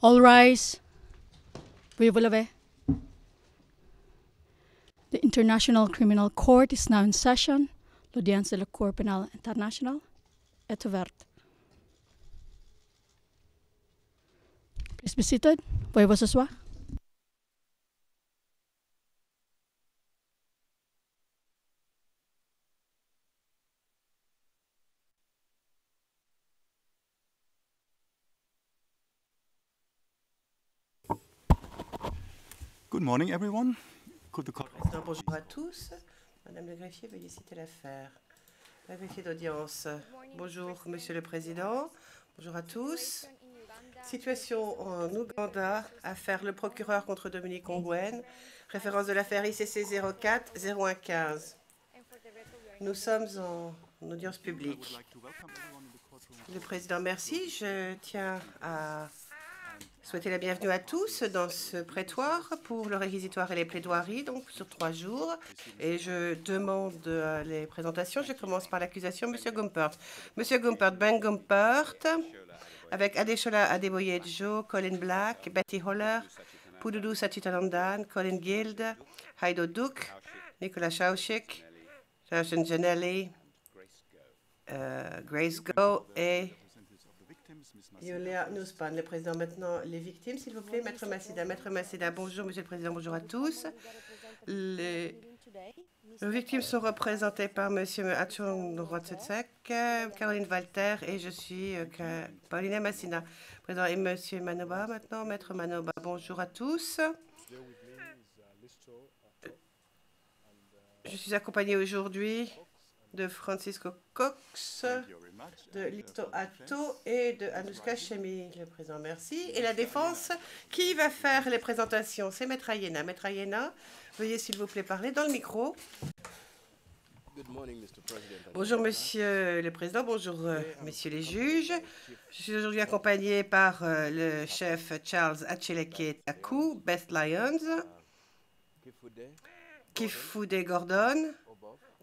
All rise. Veuillez vous lever. The International Criminal Court is now in session. L'audience de la Cour pénale internationale est ouverte. Please be seated. Veuillez vous asseoir. Good morning, everyone. Could the court... Bonjour à tous. Madame le greffier, veuillez citer l'affaire. La greffier d'audience. Bonjour, Monsieur le Président. Bonjour à tous. Situation en Ouganda. Affaire le procureur contre Dominique Ongwen. Référence de l'affaire ICC 04 0115. Nous sommes en audience publique. Le Président, merci. Je tiens à souhaiter la bienvenue à tous dans ce prétoire pour le réquisitoire et les plaidoiries, donc sur 3 jours. Et je demande les présentations. Je commence par l'accusation, Monsieur Gumpert. Monsieur Gumpert, Ben Gumpert, avec Adeshola Adeboyejo, Colin Black, Betty Holler, Pududu Satchitanandan, Colin Guild, Haido Duke, Nicolas Schauschik, Jason Janelli, Grace Go et Yulia Nuspan. Le Président, maintenant, les victimes, s'il vous plaît. Maître Massida. Maître Massida, bonjour, Monsieur le Président, bonjour à tous. Les victimes sont représentées par Monsieur Achung Rotsetsek, Caroline Walter et je suis Pauline Massina. Président et Monsieur Manoba, maintenant, Maître Manoba, bonjour à tous. Je suis accompagné aujourd'hui de Francisco Cox, de Listo Atto et de Anushka Chemi. Le Président, merci. Et la défense, qui va faire les présentations? C'est Maître Ayena. Maître Ayena, veuillez s'il vous plaît parler dans le micro. Bonjour Monsieur le Président, bonjour Messieurs les juges. Je suis aujourd'hui accompagné par le chef Charles Acheleke Taku, Beth Lyons, Kifude Gordon,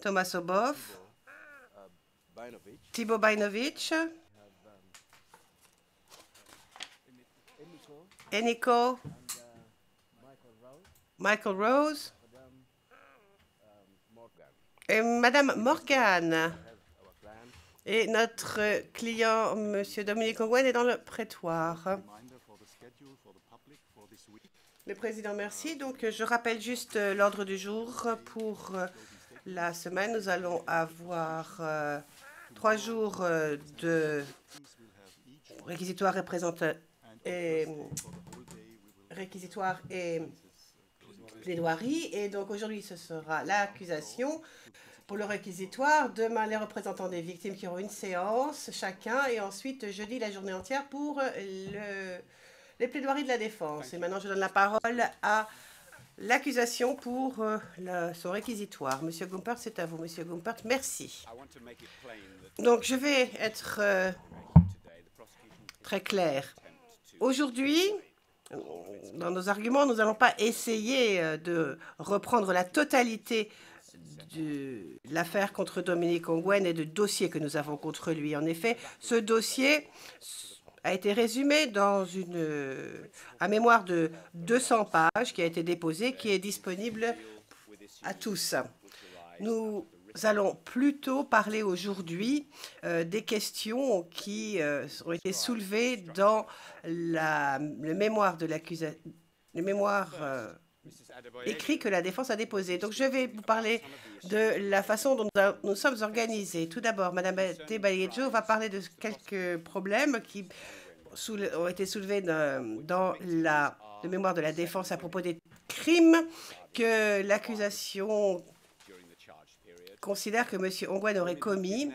Thomas Oboff, Thibaut Bajnovic, Eniko, Michael Rose et Madame Morgan. Et notre client, Monsieur Dominique Ongwen, est dans le prétoire. Le Président, merci. Donc, je rappelle juste l'ordre du jour pour la semaine. Nous allons avoir 3 jours de réquisitoire et plaidoirie. Et donc, aujourd'hui, ce sera l'accusation pour le réquisitoire. Demain, les représentants des victimes qui auront une séance chacun. Et ensuite, jeudi, la journée entière pour les plaidoiries de la défense. Et maintenant, je donne la parole à l'accusation pour son réquisitoire. Monsieur Gumpert, c'est à vous. Monsieur Gumpert, merci. Donc, je vais être très clair. Aujourd'hui, dans nos arguments, nous n'allons pas essayer de reprendre la totalité de l'affaire contre Dominique Ongwen et de dossier que nous avons contre lui. En effet, ce dossier a été résumé dans un mémoire de 200 pages qui a été déposé, qui est disponible à tous. Nous allons plutôt parler aujourd'hui des questions qui ont été soulevées dans le mémoire de l'accusation, le mémoire écrit que la défense a déposé. Donc, je vais vous parler de la façon dont nous sommes organisés. Tout d'abord, Madame Tebayejo va parler de quelques problèmes qui ont été soulevés dans le mémoire de la défense à propos des crimes que l'accusation considère que M. Ongwen aurait commis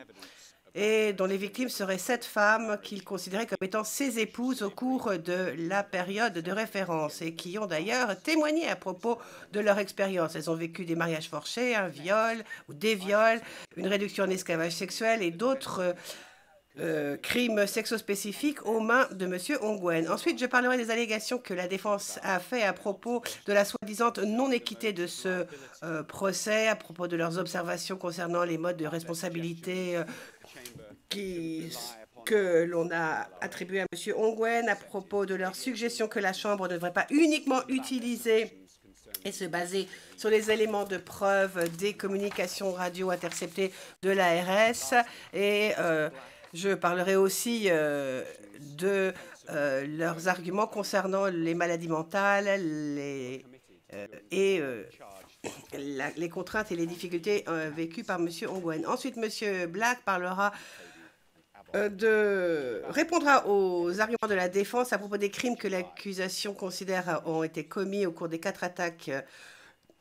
et dont les victimes seraient 7 femmes qu'il considérait comme étant ses épouses au cours de la période de référence et qui ont d'ailleurs témoigné à propos de leur expérience. Elles ont vécu des mariages forcés, un viol ou des viols, une réduction en esclavage sexuel et d'autres crimes sexospécifiques aux mains de M. Ongwen. Ensuite, je parlerai des allégations que la défense a fait à propos de la soi-disant non-équité de ce procès, à propos de leurs observations concernant les modes de responsabilité qui que l'on a attribuées à M. Ongwen à propos de leur suggestion que la Chambre ne devrait pas uniquement utiliser et se baser sur les éléments de preuve des communications radio interceptées de l'ARS. Et je parlerai aussi de leurs arguments concernant les maladies mentales et les contraintes et les difficultés vécues par M. Ongwen. Ensuite, M. Black répondra aux arguments de la défense à propos des crimes que l'accusation considère ont été commis au cours des 4 attaques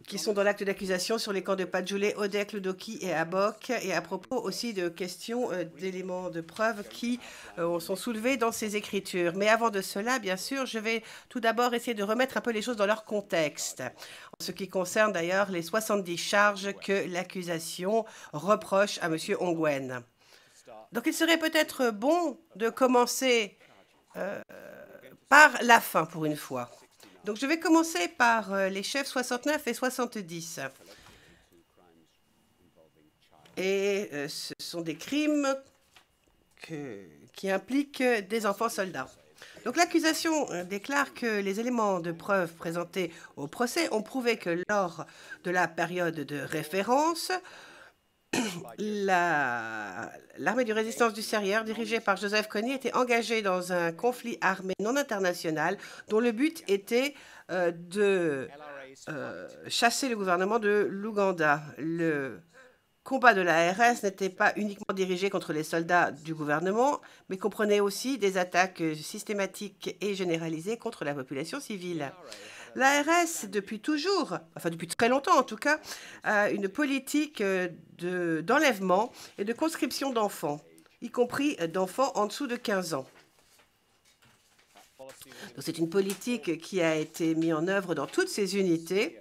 qui sont dans l'acte d'accusation sur les camps de Padjoulé, Odek, Ludoki et Abok, et à propos aussi de questions d'éléments de preuve qui sont soulevés dans ces écritures. Mais avant de cela, bien sûr, je vais tout d'abord essayer de remettre un peu les choses dans leur contexte, en ce qui concerne d'ailleurs les 70 charges que l'accusation reproche à M. Ongwen. Donc il serait peut-être bon de commencer par la fin pour une fois. Donc je vais commencer par les chefs 69 et 70. Et ce sont des crimes qui impliquent des enfants soldats. Donc l'accusation déclare que les éléments de preuve présentés au procès ont prouvé que lors de la période de référence, l'armée de résistance du Sahel, dirigée par Joseph Kony, était engagée dans un conflit armé non international dont le but était de chasser le gouvernement de l'Ouganda. Le combat de la RS n'était pas uniquement dirigé contre les soldats du gouvernement, mais comprenait aussi des attaques systématiques et généralisées contre la population civile. L'ARS, depuis toujours, enfin depuis très longtemps en tout cas, a une politique d'enlèvement et de conscription d'enfants, y compris d'enfants en dessous de 15 ans. C'est une politique qui a été mise en œuvre dans toutes ces unités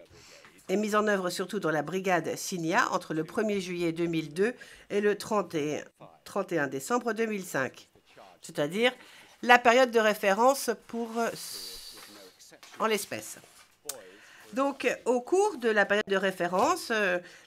et mise en œuvre surtout dans la brigade Signia entre le 1er juillet 2002 et le 31 décembre 2005, c'est-à-dire la période de référence en l'espèce. Donc, au cours de la période de référence,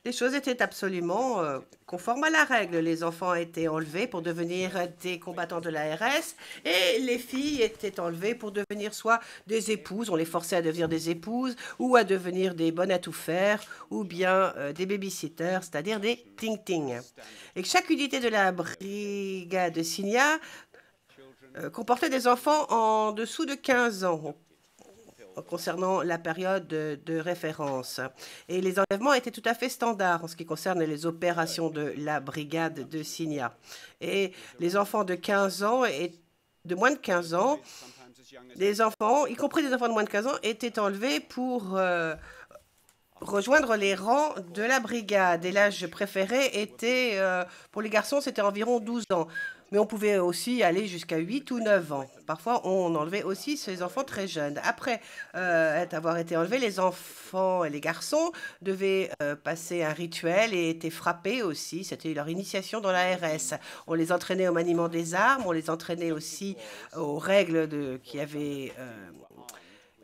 les choses étaient absolument conformes à la règle. Les enfants étaient enlevés pour devenir des combattants de l'ARS et les filles étaient enlevées pour devenir soit des épouses, on les forçait à devenir des épouses, ou à devenir des bonnes à tout faire, ou bien des babysitters, c'est-à-dire des ting-ting. Et chaque unité de la brigade Signia comportait des enfants en dessous de 15 ans. Concernant la période de référence. Et les enlèvements étaient tout à fait standards en ce qui concerne les opérations de la brigade de Signia. Et les enfants de 15 ans et de moins de 15 ans, les enfants, y compris des enfants de moins de 15 ans, étaient enlevés pour rejoindre les rangs de la brigade. Et l'âge préféré était, pour les garçons, c'était environ 12 ans. Mais on pouvait aussi aller jusqu'à 8 ou 9 ans. Parfois, on enlevait aussi ces enfants très jeunes. Après avoir été enlevés, les enfants et les garçons devaient passer un rituel et étaient frappés aussi. C'était leur initiation dans la RS. On les entraînait au maniement des armes, on les entraînait aussi aux règles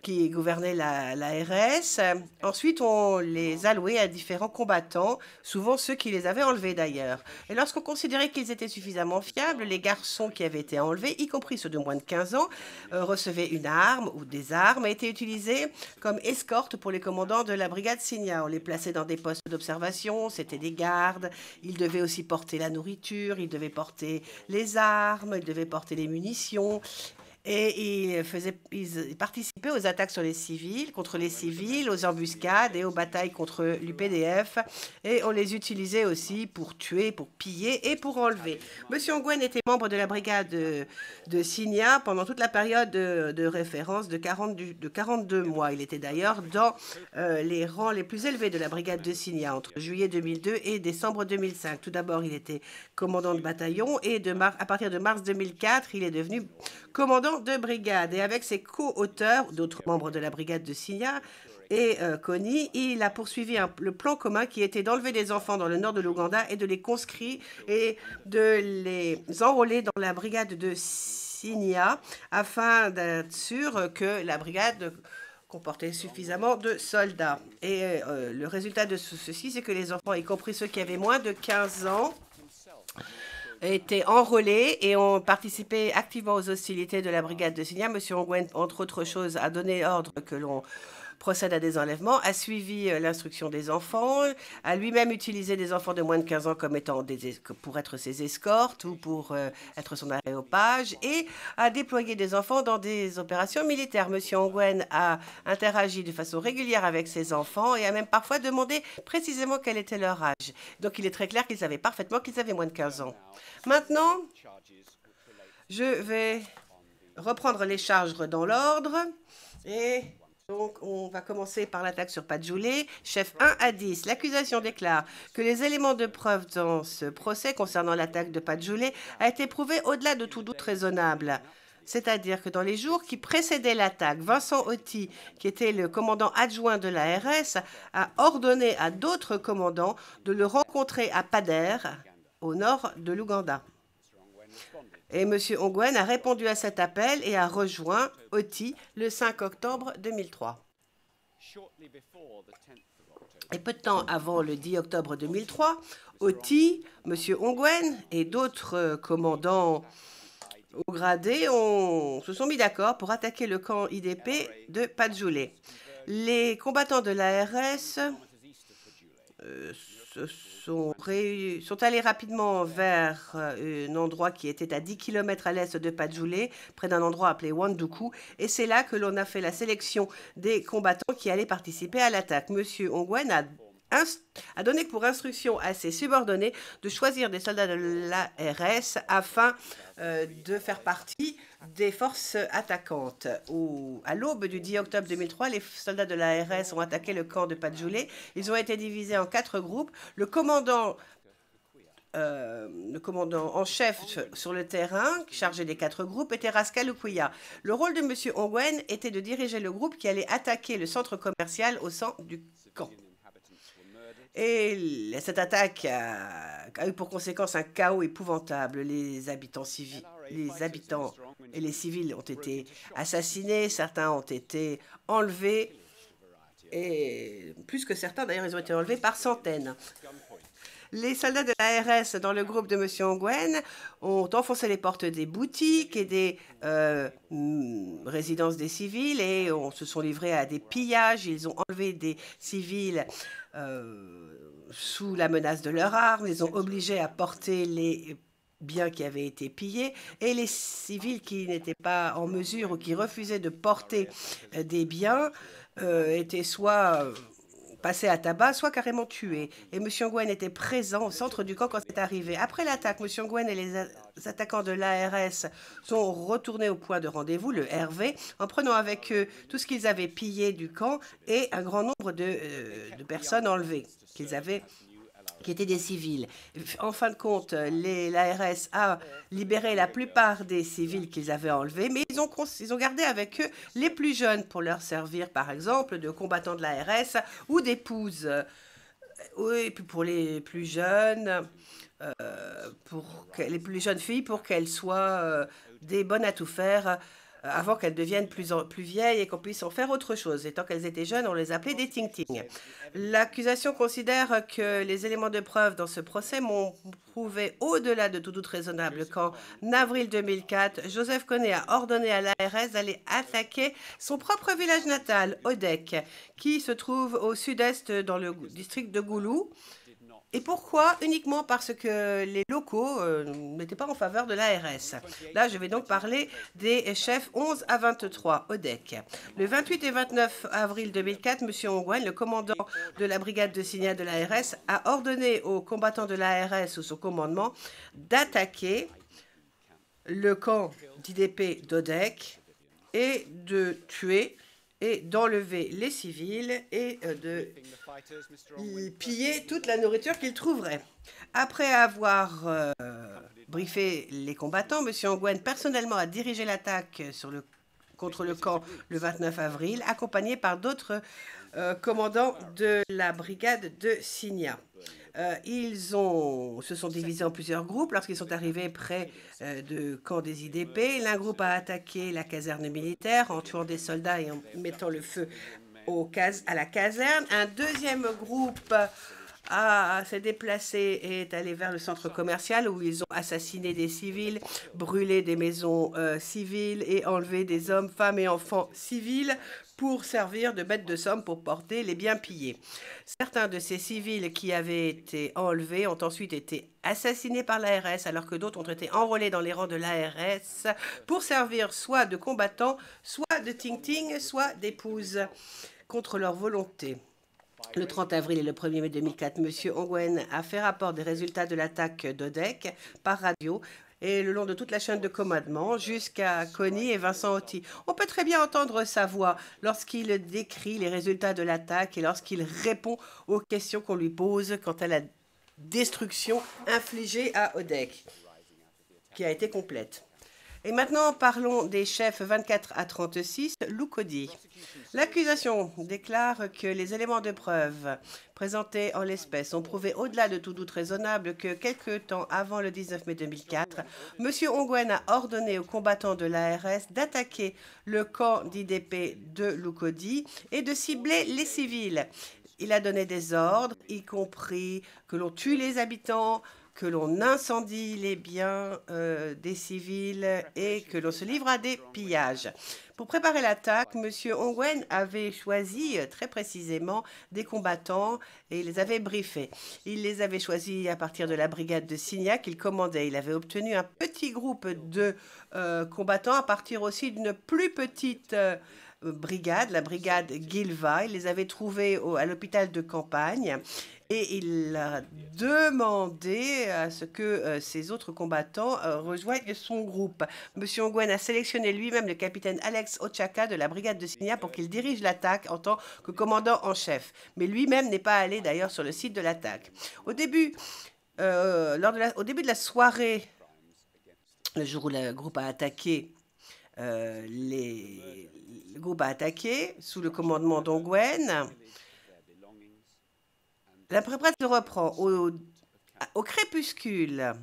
qui gouvernait la RS. Ensuite, on les allouait à différents combattants, souvent ceux qui les avaient enlevés d'ailleurs. Et lorsqu'on considérait qu'ils étaient suffisamment fiables, les garçons qui avaient été enlevés, y compris ceux de moins de 15 ans, recevaient une arme ou des armes et étaient utilisés comme escorte pour les commandants de la brigade Signia. On les plaçait dans des postes d'observation, c'était des gardes. Ils devaient aussi porter la nourriture, ils devaient porter les armes, ils devaient porter les munitions. Et ils participaient aux attaques sur les civils, contre les civils, aux embuscades et aux batailles contre l'UPDF. Et on les utilisait aussi pour tuer, pour piller et pour enlever. Monsieur Ongwen était membre de la brigade de Signia pendant toute la période de référence de 42 mois. Il était d'ailleurs dans les rangs les plus élevés de la brigade de Signia entre juillet 2002 et décembre 2005. Tout d'abord, il était commandant de bataillon et à partir de mars 2004, il est devenu commandant de brigade. Et avec ses co-auteurs, d'autres membres de la brigade de Signia et Kony, il a poursuivi le plan commun qui était d'enlever des enfants dans le nord de l'Ouganda et de les conscrire et de les enrôler dans la brigade de Signia afin d'être sûr que la brigade comportait suffisamment de soldats. Et le résultat de ceci, c'est que les enfants, y compris ceux qui avaient moins de 15 ans, étaient enrôlés et ont participé activement aux hostilités de la brigade de Signa. M. Ongwen, entre autres choses, a donné ordre que l'on procède à des enlèvements, a suivi l'instruction des enfants, a lui-même utilisé des enfants de moins de 15 ans comme étant pour être ses escortes ou pour être son aréopage et a déployé des enfants dans des opérations militaires. Monsieur Ongwen a interagi de façon régulière avec ses enfants et a même parfois demandé précisément quel était leur âge. Donc il est très clair qu'ils savaient parfaitement qu'ils avaient moins de 15 ans. Maintenant, je vais reprendre les charges dans l'ordre et donc, on va commencer par l'attaque sur Padjoulé. Chef 1 à 10. L'accusation déclare que les éléments de preuve dans ce procès concernant l'attaque de Padjoulé a été prouvé au-delà de tout doute raisonnable. C'est-à-dire que dans les jours qui précédaient l'attaque, Vincent Otti, qui était le commandant adjoint de l'ARS, a ordonné à d'autres commandants de le rencontrer à Pader, au nord de l'Ouganda. Et M. Ongwen a répondu à cet appel et a rejoint Otti le 5 octobre 2003. Et peu de temps avant le 10 octobre 2003, Otti, M. Ongwen et d'autres commandants au gradé se sont mis d'accord pour attaquer le camp IDP de Padjoulé. Les combattants de l'ARS sont allés rapidement vers un endroit qui était à 10 km à l'est de Padjoulé, près d'un endroit appelé Wanduku, et c'est là que l'on a fait la sélection des combattants qui allaient participer à l'attaque. Monsieur Ongwen a donné pour instruction à ses subordonnés de choisir des soldats de l'ARS afin de faire partie des forces attaquantes. À l'aube du 10 octobre 2003, les soldats de l'ARS ont attaqué le camp de Padjoulé. Ils ont été divisés en 4 groupes. Le commandant en chef sur le terrain, chargé des 4 groupes, était Rascal Oukuya. Le rôle de M. Ongwen était de diriger le groupe qui allait attaquer le centre commercial au centre du camp. Et cette attaque a eu pour conséquence un chaos épouvantable. Les habitants et les civils ont été assassinés, certains ont été enlevés, et plus que certains, d'ailleurs, ils ont été enlevés par centaines. Les soldats de l'ARS dans le groupe de M. Ongwen ont enfoncé les portes des boutiques et des résidences des civils et se sont livrés à des pillages. Ils ont enlevé des civils sous la menace de leurs armes. Ils ont obligé à porter les biens qui avaient été pillés et les civils qui n'étaient pas en mesure ou qui refusaient de porter des biens étaient soit passés à tabac, soit carrément tués. Et M. Ongwen était présent au centre du camp quand c'est arrivé. Après l'attaque, M. Ongwen et les attaquants de l'ARS sont retournés au point de rendez-vous, le RV, en prenant avec eux tout ce qu'ils avaient pillé du camp et un grand nombre de personnes enlevées qui étaient des civils. En fin de compte, l'ARS a libéré la plupart des civils qu'ils avaient enlevés, mais ils ont gardé avec eux les plus jeunes pour leur servir, par exemple, de combattants de l'ARS ou d'épouses. Oui, et puis pour les plus jeunes, filles, pour qu'elles soient des bonnes à tout faire, avant qu'elles deviennent plus vieilles et qu'on puisse en faire autre chose. Et tant qu'elles étaient jeunes, on les appelait des ting-ting. L'accusation considère que les éléments de preuve dans ce procès m'ont prouvé au-delà de tout doute raisonnable qu'en avril 2004, Joseph Kony a ordonné à l'ARS d'aller attaquer son propre village natal, Odek, qui se trouve au sud-est dans le district de Goulou. Et pourquoi? Uniquement parce que les locaux n'étaient pas en faveur de l'ARS. Là, je vais donc parler des chefs 11 à 23, Odek. Le 28 et 29 avril 2004, M. Ongwen, le commandant de la brigade de Signa de l'ARS, a ordonné aux combattants de l'ARS sous son commandement d'attaquer le camp d'IDP d'Odek et de tuer et d'enlever les civils et de piller toute la nourriture qu'ils trouveraient. Après avoir briefé les combattants, M. Ongwen personnellement a dirigé l'attaque contre le camp le 29 avril, accompagné par d'autres commandants de la brigade de Signa. Ils se sont divisés en plusieurs groupes lorsqu'ils sont arrivés près du camp des IDP. L'un groupe a attaqué la caserne militaire en tuant des soldats et en mettant le feu à la caserne. Un deuxième groupe s'est déplacé et est allé vers le centre commercial où ils ont assassiné des civils, brûlé des maisons civiles et enlevé des hommes, femmes et enfants civils pour servir de bêtes de somme pour porter les biens pillés. Certains de ces civils qui avaient été enlevés ont ensuite été assassinés par l'ARS, alors que d'autres ont été enrôlés dans les rangs de l'ARS pour servir soit de combattants, soit de ting-ting, soit d'épouses contre leur volonté. Le 30 avril et le 1er mai 2004, M. Ongwen a fait rapport des résultats de l'attaque d'Odek par radio et le long de toute la chaîne de commandement jusqu'à Connie et Vincent Otti. On peut très bien entendre sa voix lorsqu'il décrit les résultats de l'attaque et lorsqu'il répond aux questions qu'on lui pose quant à la destruction infligée à Odek, qui a été complète. Et maintenant, parlons des chefs 24 à 36, Lukodi. L'accusation déclare que les éléments de preuve présentés en l'espèce ont prouvé au-delà de tout doute raisonnable que quelque temps avant le 19 mai 2004, M. Ongwen a ordonné aux combattants de l'ARS d'attaquer le camp d'IDP de Lukodi et de cibler les civils. Il a donné des ordres, y compris que l'on tue les habitants, que l'on incendie les biens des civils et que l'on se livre à des pillages. Pour préparer l'attaque, M. Ongwen avait choisi très précisément des combattants et il les avait briefés. Il les avait choisis à partir de la brigade de Signac qu'il commandait. Il avait obtenu un petit groupe de combattants à partir aussi d'une plus petite brigade, la brigade Gilva. Il les avait trouvés à l'hôpital de campagne. Et il a demandé à ce que ces autres combattants rejoignent son groupe. M. Ongwen a sélectionné lui-même le capitaine Alex Ochaka de la brigade de Signa pour qu'il dirige l'attaque en tant que commandant en chef. Mais lui-même n'est pas allé d'ailleurs sur le site de l'attaque. Au début de la soirée, le jour où le groupe a attaqué, sous le commandement d'Ongwen, la préparation reprend au crépuscule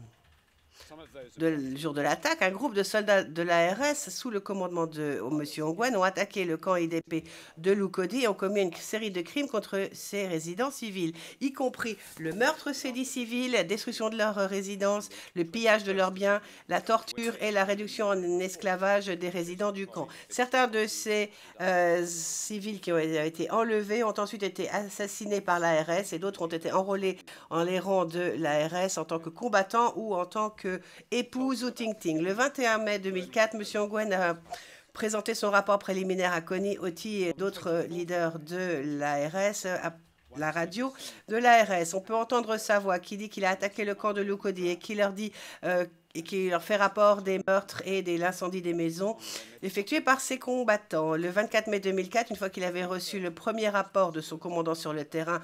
le jour de l'attaque. Un groupe de soldats de l'ARS sous le commandement de M. Ongwen ont attaqué le camp IDP de Lukodi et ont commis une série de crimes contre ces résidents civils, y compris le meurtre sédit civil, la destruction de leur résidence, le pillage de leurs biens, la torture et la réduction en esclavage des résidents du camp. Certains de ces civils qui ont été enlevés ont ensuite été assassinés par l'ARS et d'autres ont été enrôlés en les rangs de l'ARS en tant que combattants ou en tant que épouse ou ting-ting. Le 21 mai 2004, M. Ongwen a présenté son rapport préliminaire à Connie Otti et d'autres leaders de l'ARS à la radio de l'ARS. On peut entendre sa voix qui dit qu'il a attaqué le camp de Lukodi et qui leur dit et qui leur fait rapport des meurtres et de l'incendie des maisons effectués par ses combattants. Le 24 mai 2004, une fois qu'il avait reçu le premier rapport de son commandant sur le terrain,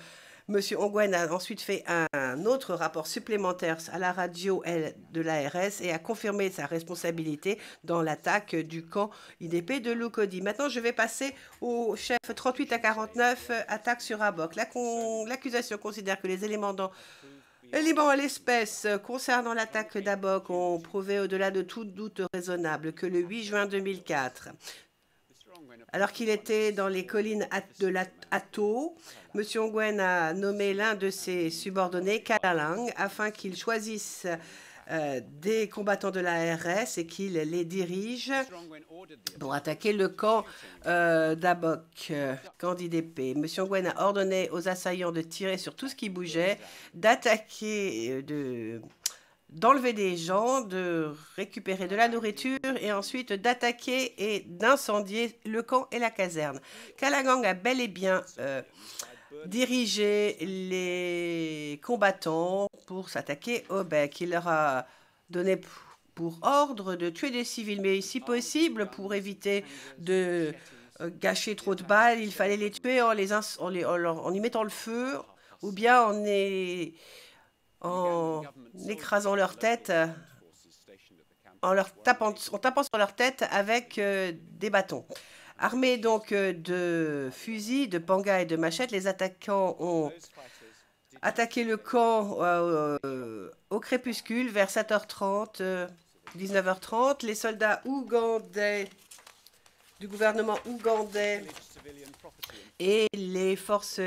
M. Ongwen a ensuite fait un autre rapport supplémentaire à la radio de l'ARS et a confirmé sa responsabilité dans l'attaque du camp IDP de Lukodi. Maintenant, je vais passer au chef 38 à 49, attaque sur Abok. L'accusation considère que les éléments à l'espèce concernant l'attaque d'Abok ont prouvé au-delà de tout doute raisonnable que le 8 juin 2004, alors qu'il était dans les collines de l'Ato, M. Ongwen a nommé l'un de ses subordonnés, Kalalang, afin qu'il choisisse des combattants de l'ARS et qu'il les dirige pour attaquer le camp d'Abok, camp d'IDP. M. Ongwen a ordonné aux assaillants de tirer sur tout ce qui bougeait, d'attaquer, d'enlever des gens, de récupérer de la nourriture et ensuite d'attaquer et d'incendier le camp et la caserne. Kalagang a bel et bien dirigé les combattants pour s'attaquer au bec. Il leur a donné pour ordre de tuer des civils, mais si possible, pour éviter de gâcher trop de balles, il fallait les tuer en y mettant le feu ou bien en écrasant leur tête, en tapant sur leur tête avec des bâtons. Armés donc de fusils, de pangas et de machettes, les attaquants ont attaqué le camp au crépuscule vers 7h30, 19h30. Les soldats ougandais du gouvernement ougandais et les forces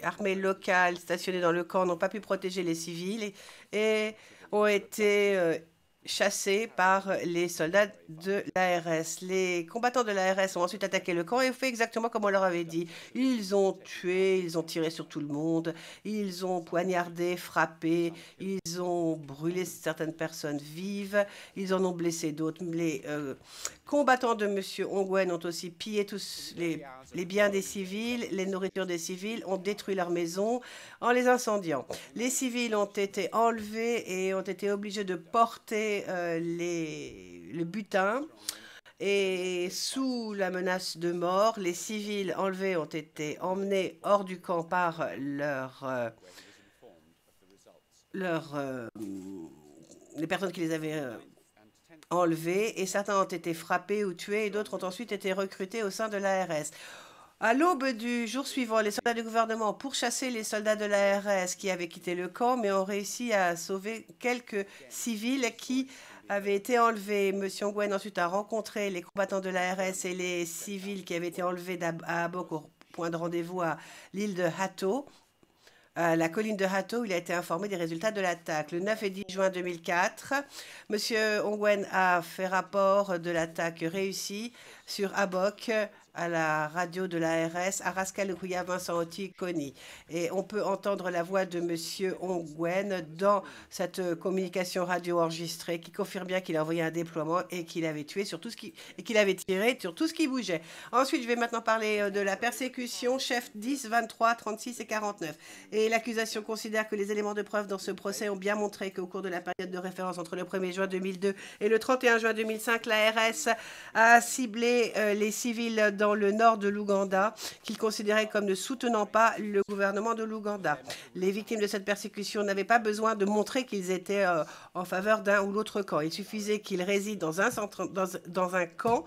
armées locales stationnées dans le camp n'ont pas pu protéger les civils et ont été chassés par les soldats de l'ARS. Les combattants de l'ARS ont ensuite attaqué le camp et ont fait exactement comme on leur avait dit. Ils ont tué, ils ont tiré sur tout le monde, ils ont poignardé, frappé, ils ont brûlé certaines personnes vives, ils en ont blessé d'autres. Les combattants de M. Ongwen ont aussi pillé tous les biens des civils, les nourritures des civils, ont détruit leurs maisons en les incendiant. Les civils ont été enlevés et ont été obligés de porter le butin. Et sous la menace de mort, les civils enlevés ont été emmenés hors du camp par les personnes qui les avaient enlevés, et certains ont été frappés ou tués, et d'autres ont ensuite été recrutés au sein de l'ARS. À l'aube du jour suivant, les soldats du gouvernement ont pourchassé les soldats de l'ARS qui avaient quitté le camp, mais ont réussi à sauver quelques civils qui avaient été enlevés. M. Ongwen ensuite a rencontré les combattants de l'ARS et les civils qui avaient été enlevés à Abok au point de rendez-vous à l'île de Hato. À la colline de Hato, il a été informé des résultats de l'attaque. Le 9 et 10 juin 2004, M. Ongwen a fait rapport de l'attaque réussie sur Abok à la radio de l'ARS, à Rascal-Kouya, Vincent Oti, Kony. Et on peut entendre la voix de M. Ongwen dans cette communication radio enregistrée qui confirme bien qu'il a envoyé un déploiement et qu'il avait tué sur tout ce qui, et qu'il avait tiré sur tout ce qui bougeait. Ensuite, je vais maintenant parler de la persécution, chef 10, 23, 36 et 49. Et l'accusation considère que les éléments de preuve dans ce procès ont bien montré qu'au cours de la période de référence entre le 1er juin 2002 et le 31 juin 2005, l'ARS a ciblé les civils dans le nord de l'Ouganda, qu'il considérait comme ne soutenant pas le gouvernement de l'Ouganda. Les victimes de cette persécution n'avaient pas besoin de montrer qu'ils étaient en faveur d'un ou l'autre camp. Il suffisait qu'ils résident dans un camp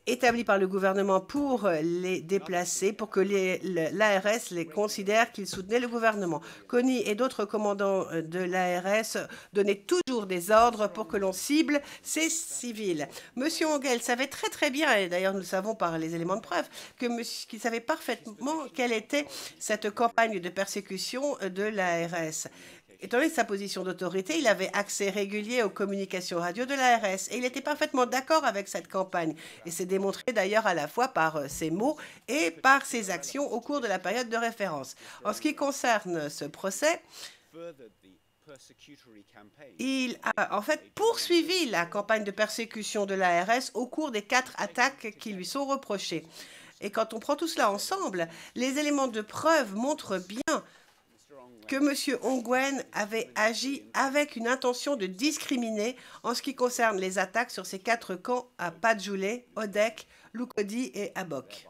établi par le gouvernement pour les déplacer, pour que l'ARS les considère qu'ils soutenaient le gouvernement. Kony et d'autres commandants de l'ARS donnaient toujours des ordres pour que l'on cible ces civils. Monsieur Ongwen savait très bien, et d'ailleurs nous le savons par les éléments de preuve, qu'il savait parfaitement quelle était cette campagne de persécution de l'ARS. Étant donné sa position d'autorité, il avait accès régulier aux communications radio de l'ARS et il était parfaitement d'accord avec cette campagne. Et c'est démontré d'ailleurs à la fois par ses mots et par ses actions au cours de la période de référence. En ce qui concerne ce procès, il a en fait poursuivi la campagne de persécution de l'ARS au cours des 4 attaques qui lui sont reprochées. Et quand on prend tout cela ensemble, les éléments de preuve montrent bien que M. Ongwen avait agi avec une intention de discriminer en ce qui concerne les attaques sur ces 4 camps à Padjoulé, Odek, Lukodi et Abok.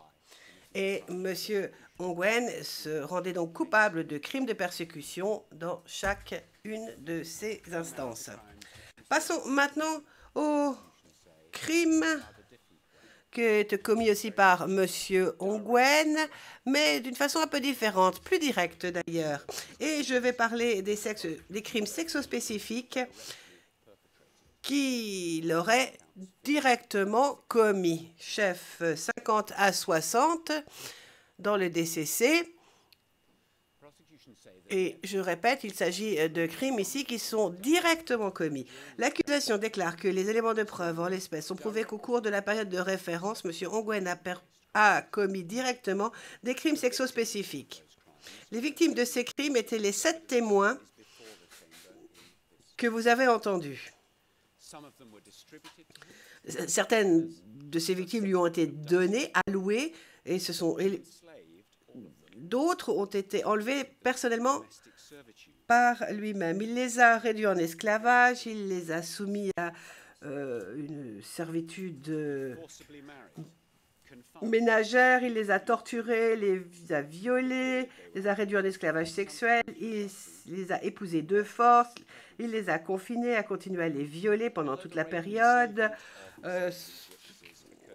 Et M. Ongwen se rendait donc coupable de crimes de persécution dans chacune de ces instances. Passons maintenant au crime qui est commis aussi par M. Ongwen, mais d'une façon un peu différente, plus directe d'ailleurs. Et je vais parler des crimes sexospécifiques qu'il aurait directement commis. Chef 50 à 60 dans le DCC. Et je répète, il s'agit de crimes ici qui sont directement commis. L'accusation déclare que les éléments de preuve en l'espèce ont prouvé qu'au cours de la période de référence, M. Ongwen a commis directement des crimes sexospécifiques. Les victimes de ces crimes étaient les 7 témoins que vous avez entendus. Certaines de ces victimes lui ont été données, allouées, et d'autres ont été enlevées personnellement par lui-même. Il les a réduits en esclavage, il les a soumis à une servitude ménagère, il les a torturés, les a violés, les a réduits en esclavage sexuel, il les a épousés de force, il les a confinés, a continué à les violer pendant toute la période.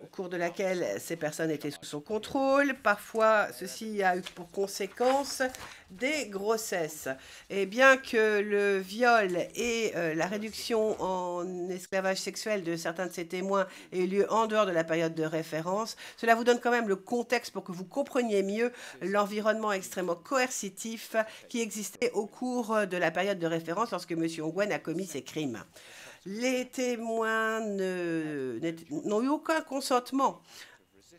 au cours de laquelle ces personnes étaient sous son contrôle. Parfois, ceci a eu pour conséquence des grossesses. Et bien que le viol et la réduction en esclavage sexuel de certains de ces témoins aient eu lieu en dehors de la période de référence, cela vous donne quand même le contexte pour que vous compreniez mieux l'environnement extrêmement coercitif qui existait au cours de la période de référence lorsque M. Ongwen a commis ces crimes. Les témoins n'ont eu aucun consentement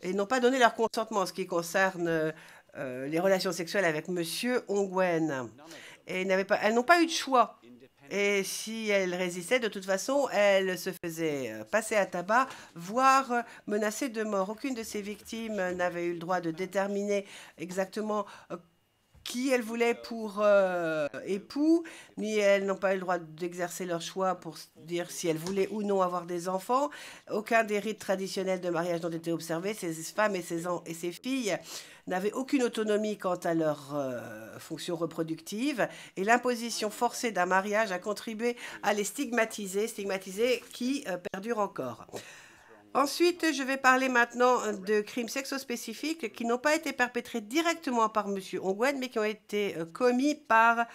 et n'ont pas donné leur consentement en ce qui concerne les relations sexuelles avec M. Ongwen. Et elles n'ont pas eu de choix. Et si elles résistaient, de toute façon, elles se faisaient passer à tabac, voire menacées de mort. Aucune de ces victimes n'avait eu le droit de déterminer exactement qui elles voulaient pour époux, ni elles n'ont pas eu le droit d'exercer leur choix pour dire si elles voulaient ou non avoir des enfants. Aucun des rites traditionnels de mariage n'ont été observés. Ces femmes et ces filles n'avaient aucune autonomie quant à leur fonction reproductive, et l'imposition forcée d'un mariage a contribué à les stigmatiser qui perdurent encore. Ensuite, je vais parler maintenant de crimes sexospécifiques qui n'ont pas été perpétrés directement par M. Ongwen, mais qui ont été commis par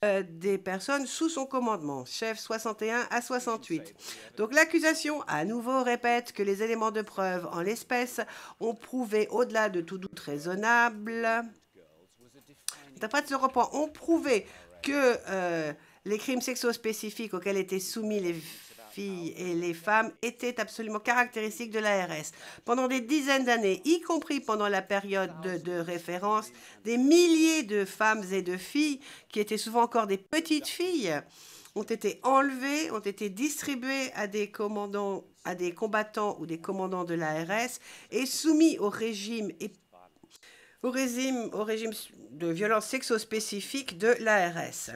des personnes sous son commandement, chef 61 à 68. Donc l'accusation, à nouveau, répète que les éléments de preuve en l'espèce ont prouvé, au-delà de tout doute raisonnable, ont prouvé que les crimes sexospécifiques auxquels étaient soumis les filles et les femmes étaient absolument caractéristiques de l'ARS. Pendant des dizaines d'années, y compris pendant la période de référence, des milliers de femmes et de filles, qui étaient souvent encore des petites filles, ont été enlevées, ont été distribuées à des combattants ou des commandants de l'ARS et soumis au régime de violence sexospécifique de l'ARS.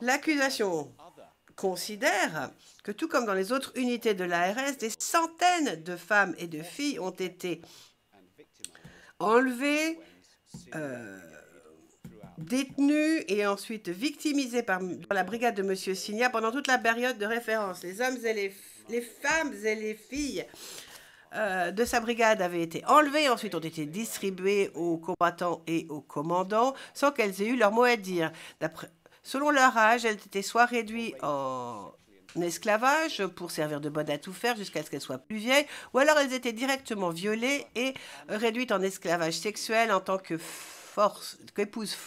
L'accusation considère que, tout comme dans les autres unités de l'ARS, des centaines de femmes et de filles ont été enlevées, détenues et ensuite victimisées dans la brigade de M. Signa pendant toute la période de référence. Les hommes et les femmes et les filles de sa brigade avaient été enlevées, ensuite ont été distribuées aux combattants et aux commandants sans qu'elles aient eu leur mot à dire. Selon leur âge, elles étaient soit réduites en esclavage pour servir de bonne à tout faire jusqu'à ce qu'elles soient plus vieilles, ou alors elles étaient directement violées et réduites en esclavage sexuel en tant qu'épouses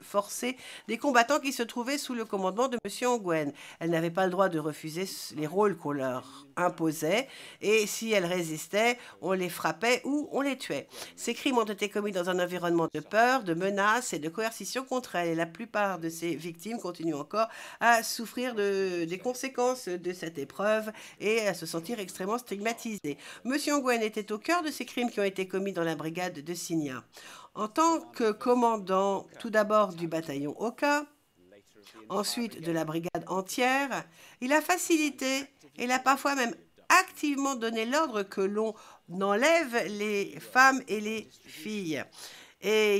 forcées des combattants qui se trouvaient sous le commandement de M. Ongwen. Elles n'avaient pas le droit de refuser les rôles qu'on leur imposait, et si elles résistaient, on les frappait ou on les tuait. Ces crimes ont été commis dans un environnement de peur, de menaces et de coercition contre elles, et la plupart de ces victimes continuent encore à souffrir des conséquences de cette épreuve et à se sentir extrêmement stigmatisées. M. Ongwen était au cœur de ces crimes qui ont été commis dans la brigade de Signa. En tant que commandant, tout d'abord du bataillon Oka, ensuite de la brigade entière, il a facilité et il a parfois même activement donné l'ordre que l'on enlève les femmes et les filles. Et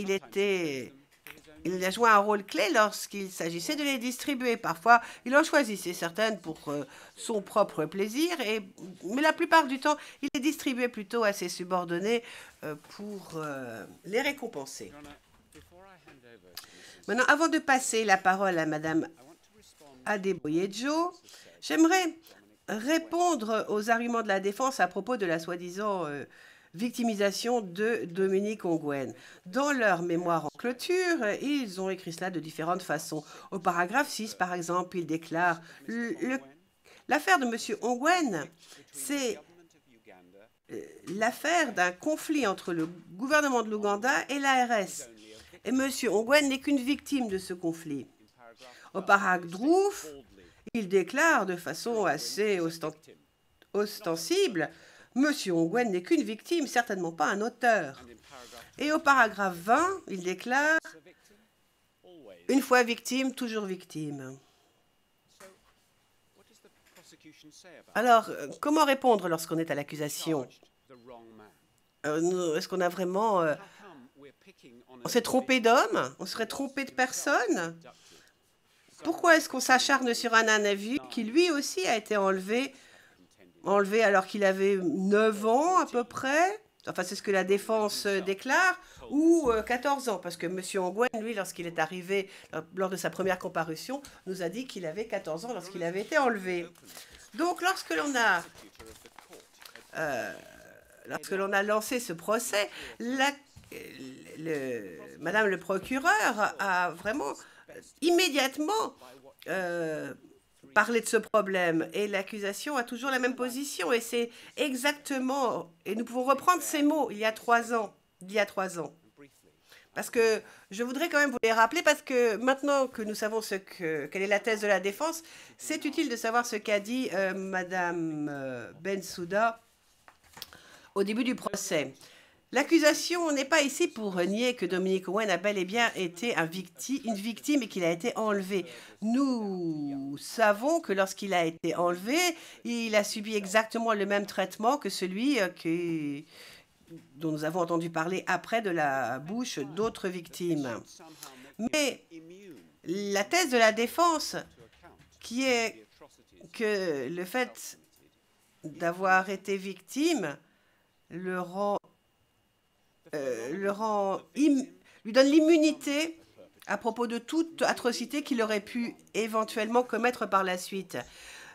il a joué un rôle clé lorsqu'il s'agissait de les distribuer. Parfois, il en choisissait certaines pour son propre plaisir, mais la plupart du temps, il les distribuait plutôt à ses subordonnés pour les récompenser. Maintenant, avant de passer la parole à Mme Adeboyejo, j'aimerais répondre aux arguments de la défense à propos de la soi-disant victimisation de Dominique Ongwen. Dans leur mémoire en clôture, ils ont écrit cela de différentes façons. Au paragraphe 6, par exemple, ils déclarent « L'affaire de M. Ongwen, c'est l'affaire d'un conflit entre le gouvernement de l'Ouganda et l'ARS. Et M. Ongwen n'est qu'une victime de ce conflit. » Au paragraphe, il déclare de façon assez ostensible « M. Ongwen n'est qu'une victime, certainement pas un auteur. » Et au paragraphe 20, il déclare « Une fois victime, toujours victime. » Alors, comment répondre lorsqu'on est à l'accusation? Est-ce qu'on a vraiment... on s'est trompé d'homme? On serait trompé de personne? Pourquoi est-ce qu'on s'acharne sur un individu qui lui aussi a été enlevé enlevé alors qu'il avait 9 ans à peu près. Enfin, c'est ce que la défense déclare, ou 14 ans, parce que M. Ongwen, lui, lorsqu'il est arrivé lors de sa première comparution, nous a dit qu'il avait 14 ans lorsqu'il avait été enlevé. Donc, lorsque l'on a lancé ce procès, Madame le procureur a vraiment immédiatement parlé de ce problème, et l'accusation a toujours la même position, et c'est exactement, et nous pouvons reprendre ces mots il y a 3 ans, parce que je voudrais quand même vous les rappeler, parce que maintenant que nous savons quelle est la thèse de la défense, c'est utile de savoir ce qu'a dit Madame Bensouda au début du procès. L'accusation n'est pas ici pour nier que Dominic Ongwen a bel et bien été une victime et qu'il a été enlevé. Nous savons que lorsqu'il a été enlevé, il a subi exactement le même traitement que celui dont nous avons entendu parler après de la bouche d'autres victimes. Mais la thèse de la défense, qui est que le fait d'avoir été victime lui donne l'immunité à propos de toute atrocité qu'il aurait pu éventuellement commettre par la suite.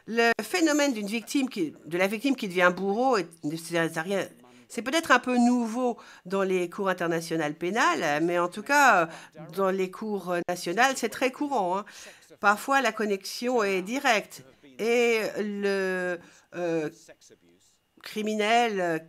Le phénomène de la victime qui devient bourreau, c'est peut-être un peu nouveau dans les cours internationales pénales, mais en tout cas, dans les cours nationales, c'est très courant, hein. Parfois, la connexion est directe, et le criminel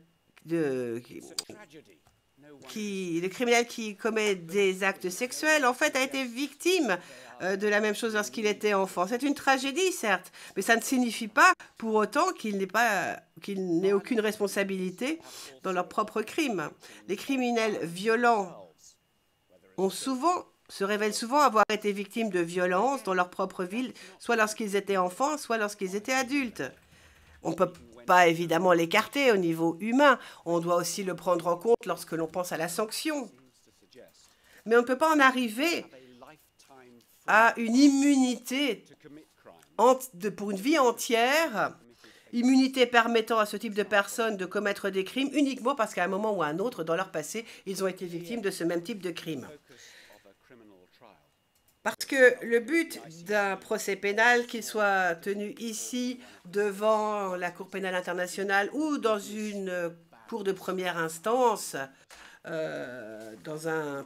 qui commet des actes sexuels, en fait, a été victime de la même chose lorsqu'il était enfant. C'est une tragédie, certes, mais ça ne signifie pas pour autant qu'il n'ait aucune responsabilité dans leur propre crime. Les criminels violents se révèlent souvent avoir été victimes de violences dans leur propre ville, soit lorsqu'ils étaient enfants, soit lorsqu'ils étaient adultes. On ne peut pas évidemment l'écarter au niveau humain. On doit aussi le prendre en compte lorsque l'on pense à la sanction. Mais on ne peut pas en arriver à une immunité pour une vie entière, immunité permettant à ce type de personnes de commettre des crimes uniquement parce qu'à un moment ou à un autre, dans leur passé, ils ont été victimes de ce même type de crime. Parce que le but d'un procès pénal, qu'il soit tenu ici, devant la Cour pénale internationale ou dans une cour de première instance, dans un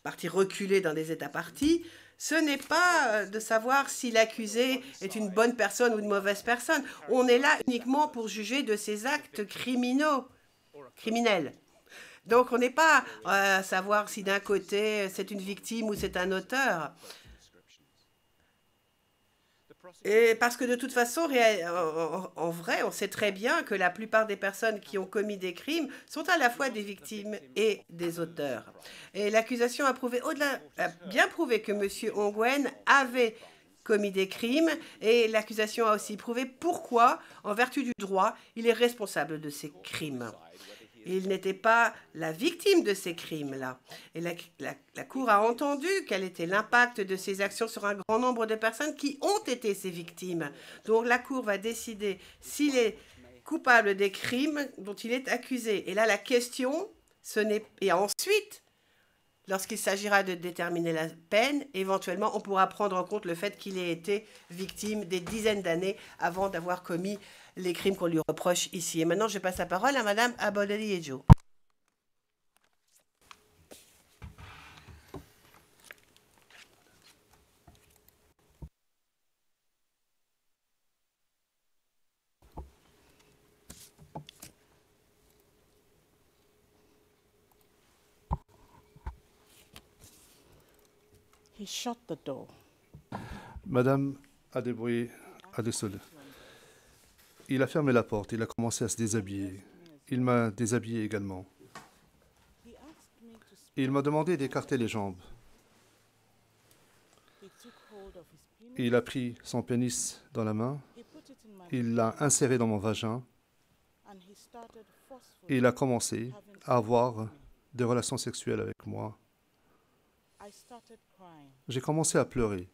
parti reculé dans des États partis, ce n'est pas de savoir si l'accusé est une bonne personne ou une mauvaise personne. On est là uniquement pour juger de ses actes criminels. Donc on n'est pas à savoir si d'un côté c'est une victime ou c'est un auteur. Et parce que de toute façon, en vrai, on sait très bien que la plupart des personnes qui ont commis des crimes sont à la fois des victimes et des auteurs. Et l'accusation a bien prouvé que M. Ongwen avait commis des crimes, et l'accusation a aussi prouvé pourquoi, en vertu du droit, il est responsable de ces crimes. Il n'était pas la victime de ces crimes-là. Et la Cour a entendu quel était l'impact de ces actions sur un grand nombre de personnes qui ont été ces victimes. Donc la Cour va décider s'il est coupable des crimes dont il est accusé. Et là, la question, et ensuite, lorsqu'il s'agira de déterminer la peine, éventuellement, on pourra prendre en compte le fait qu'il ait été victime des dizaines d'années avant d'avoir commis les crimes qu'on lui reproche ici. Et maintenant, je passe la parole à Madame Abodeli-Ejo. He shut the door. Madame Adeboye Adesole, il a fermé la porte, il a commencé à se déshabiller. Il m'a déshabillé également. Il m'a demandé d'écarter les jambes. Il a pris son pénis dans la main, il l'a inséré dans mon vagin et il a commencé à avoir des relations sexuelles avec moi. J'ai commencé à pleurer.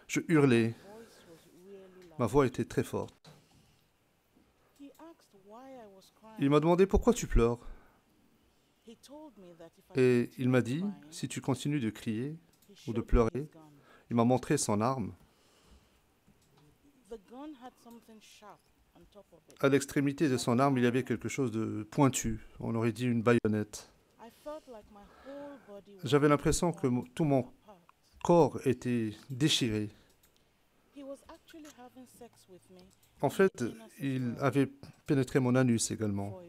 Je hurlais. Ma voix était très forte. Il m'a demandé pourquoi tu pleures. Et il m'a dit, si tu continues de crier ou de pleurer, il m'a montré son arme. À l'extrémité de son arme, il y avait quelque chose de pointu. On aurait dit une baïonnette. J'avais l'impression que tout mon corps était déchiré. En fait, il avait pénétré mon anus également,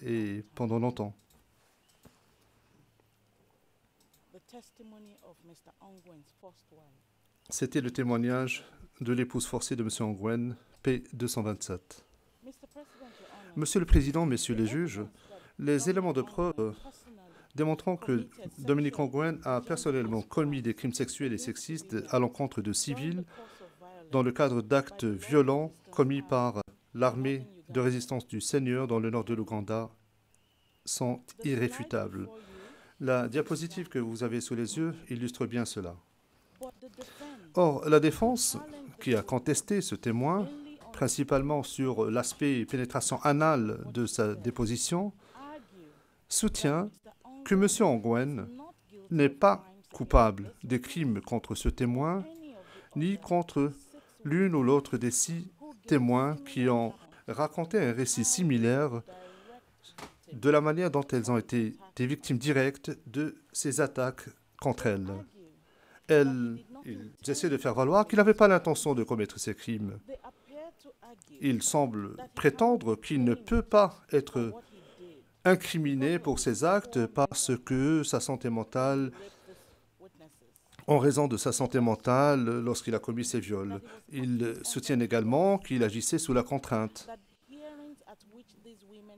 et pendant longtemps. C'était le témoignage de l'épouse forcée de M. Ongwen, P227. Monsieur le Président, Messieurs les juges, les éléments de preuve démontrant que Dominique Ongwen a personnellement commis des crimes sexuels et sexistes à l'encontre de civils dans le cadre d'actes violents commis par l'armée de résistance du Seigneur dans le nord de l'Ouganda sont irréfutables. La diapositive que vous avez sous les yeux illustre bien cela. Or, la défense, qui a contesté ce témoin, principalement sur l'aspect pénétration anale de sa déposition, soutient que M. Ongwen n'est pas coupable des crimes contre ce témoin, ni contre l'une ou l'autre des 6 témoins qui ont raconté un récit similaire de la manière dont elles ont été des victimes directes de ces attaques contre elles. Ils essaient de faire valoir qu'ils n'avaient pas l'intention de commettre ces crimes. Il semble prétendre qu'il ne peut pas être incriminé pour ces actes parce que sa santé mentale, en raison de sa santé mentale lorsqu'il a commis ces viols. Ils soutiennent également qu'il agissait sous la contrainte,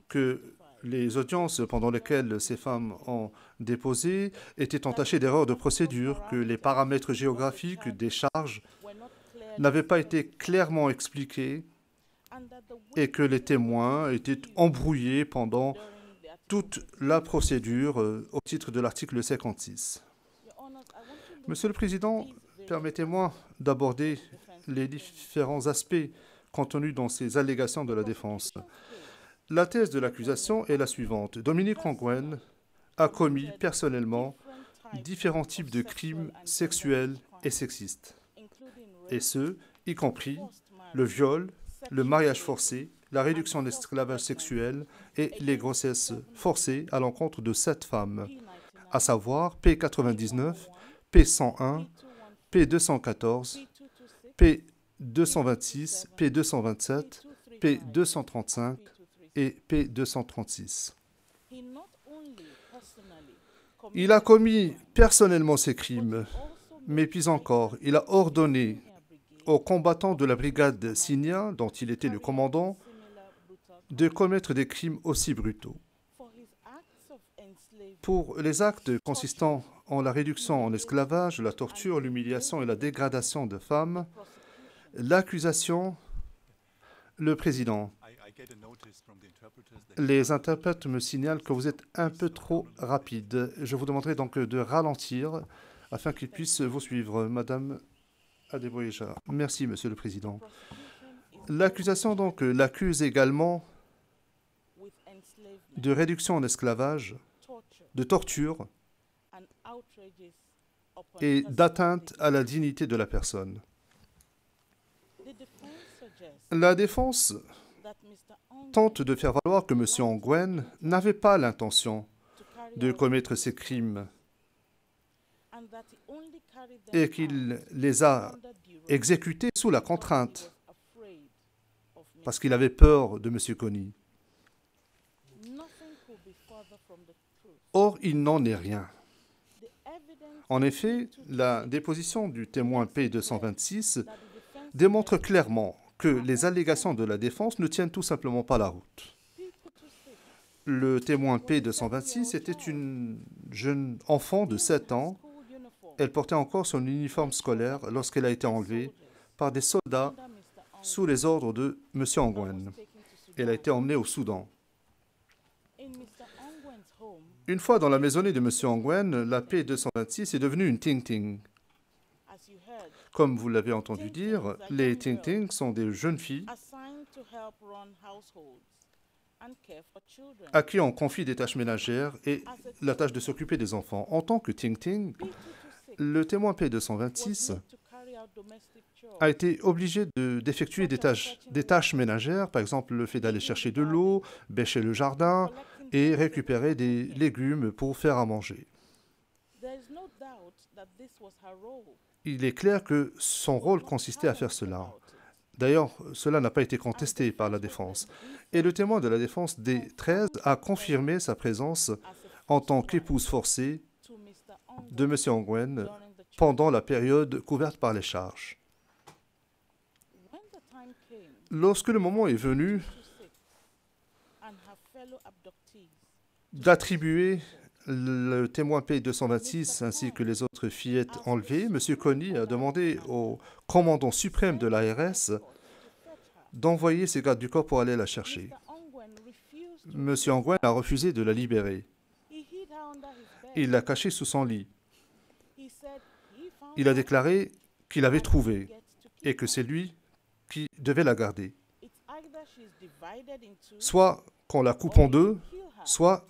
que les audiences pendant lesquelles ces femmes ont déposé étaient entachées d'erreurs de procédure, que les paramètres géographiques des charges n'avaient pas été clairement expliqués et que les témoins étaient embrouillés pendant toute la procédure au titre de l'article 56. Monsieur le Président, permettez-moi d'aborder les différents aspects contenus dans ces allégations de la défense. La thèse de l'accusation est la suivante. Dominique Ongwen a commis personnellement différents types de crimes sexuels et sexistes, et ce, y compris le viol, le mariage forcé, la réduction de l'esclavage sexuel et les grossesses forcées à l'encontre de 7 femmes, à savoir P99, P101, P214, P226, P227, P235 et P236. Il a commis personnellement ces crimes, mais puis encore, il a ordonné aux combattants de la brigade Signa, dont il était le commandant, de commettre des crimes aussi brutaux. Pour les actes consistant en la réduction en esclavage, la torture, l'humiliation et la dégradation de femmes, l'accusation, le président. Les interprètes me signalent que vous êtes un peu trop rapide. Je vous demanderai donc de ralentir afin qu'ils puissent vous suivre. Madame Adeboyeja. Merci, Monsieur le Président. L'accusation donc l'accuse également de réduction en esclavage, de torture et d'atteinte à la dignité de la personne. La défense tente de faire valoir que M. Ongwen n'avait pas l'intention de commettre ces crimes et qu'il les a exécutés sous la contrainte parce qu'il avait peur de M. Kony. Or, il n'en est rien. En effet, la déposition du témoin P226 démontre clairement que les allégations de la défense ne tiennent tout simplement pas la route. Le témoin P226 était une jeune enfant de 7 ans. Elle portait encore son uniforme scolaire lorsqu'elle a été enlevée par des soldats sous les ordres de M. Ongwen. Elle a été emmenée au Soudan. Une fois dans la maisonnée de M. Ongwen, la P226 est devenue une ting-ting. Comme vous l'avez entendu dire, les Ting Ting sont des jeunes filles à qui on confie des tâches ménagères et la tâche de s'occuper des enfants. En tant que Ting Ting, le témoin P226 a été obligé d'effectuer des tâches ménagères, par exemple le fait d'aller chercher de l'eau, bêcher le jardin et récupérer des légumes pour faire à manger. Il est clair que son rôle consistait à faire cela. D'ailleurs, cela n'a pas été contesté par la défense. Et le témoin de la défense des 13 a confirmé sa présence en tant qu'épouse forcée de M. Ongwen pendant la période couverte par les charges. Lorsque le moment est venu d'attribuer le témoin P226 ainsi que les autres fillettes enlevées, M. Coney a demandé au commandant suprême de l'ARS d'envoyer ses gardes du corps pour aller la chercher. M. Ongwen a refusé de la libérer. Il l'a cachée sous son lit. Il a déclaré qu'il avait trouvé et que c'est lui qui devait la garder. Soit qu'on la coupe en deux, soit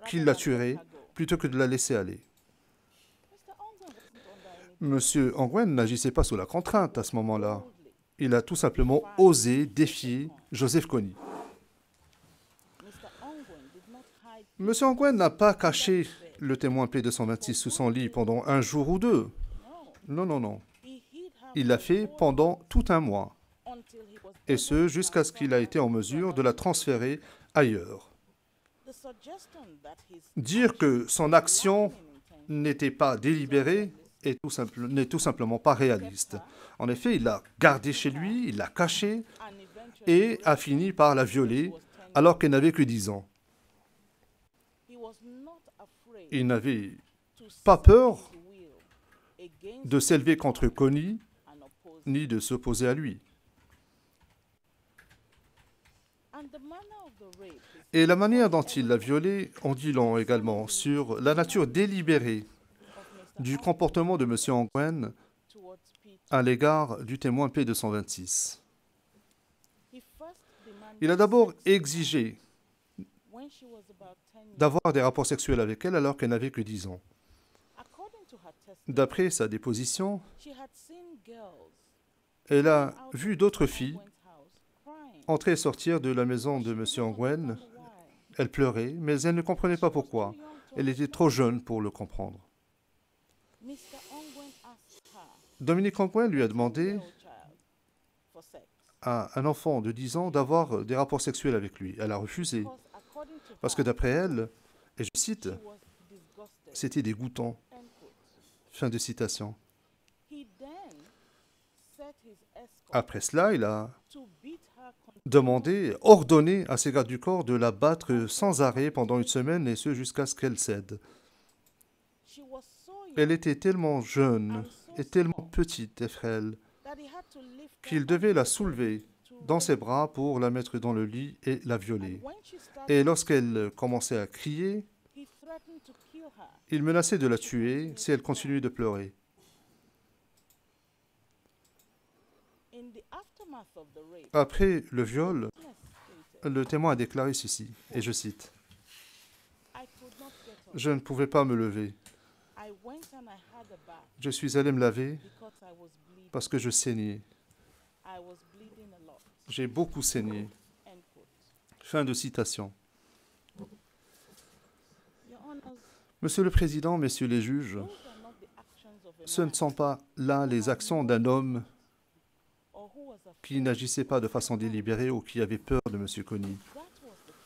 qu'il la tuerait plutôt que de la laisser aller. M. Ongwen n'agissait pas sous la contrainte à ce moment-là. Il a tout simplement osé défier Joseph Kony. M. Ongwen n'a pas caché le témoin P226 sous son lit pendant un jour ou deux. Non, non, non. Il l'a fait pendant tout un mois. Et ce, jusqu'à ce qu'il ait été en mesure de la transférer ailleurs. Dire que son action n'était pas délibérée n'est tout simplement pas réaliste. En effet, il l'a gardée chez lui, il l'a cachée et a fini par la violer alors qu'elle n'avait que 10 ans. Il n'avait pas peur de s'élever contre Kony ni de s'opposer à lui. Et la manière dont il l'a violée en dit long également sur la nature délibérée du comportement de M. Ongwen à l'égard du témoin P226. Il a d'abord exigé d'avoir des rapports sexuels avec elle alors qu'elle n'avait que 10 ans. D'après sa déposition, elle a vu d'autres filles entrer et sortir de la maison de M. Ongwen. Elle pleurait, mais elle ne comprenait pas pourquoi. Elle était trop jeune pour le comprendre. Dominique Ongwen lui a demandé à un enfant de 10 ans d'avoir des rapports sexuels avec lui. Elle a refusé. Parce que d'après elle, et je cite, « c'était dégoûtant ». Fin de citation. Après cela, il a ordonné à ses gardes du corps de la battre sans arrêt pendant une semaine, et ce jusqu'à ce qu'elle cède. Elle était tellement jeune et tellement petite et frêle qu'il devait la soulever dans ses bras pour la mettre dans le lit et la violer. Et lorsqu'elle commençait à crier, il menaçait de la tuer si elle continuait de pleurer. Après le viol, le témoin a déclaré ceci, et je cite, « Je ne pouvais pas me lever. Je suis allé me laver parce que je saignais. J'ai beaucoup saigné. » Fin de citation. Monsieur le Président, Messieurs les juges, ce ne sont pas là les actions d'un homme qui n'agissait pas de façon délibérée ou qui avait peur de M. Kony.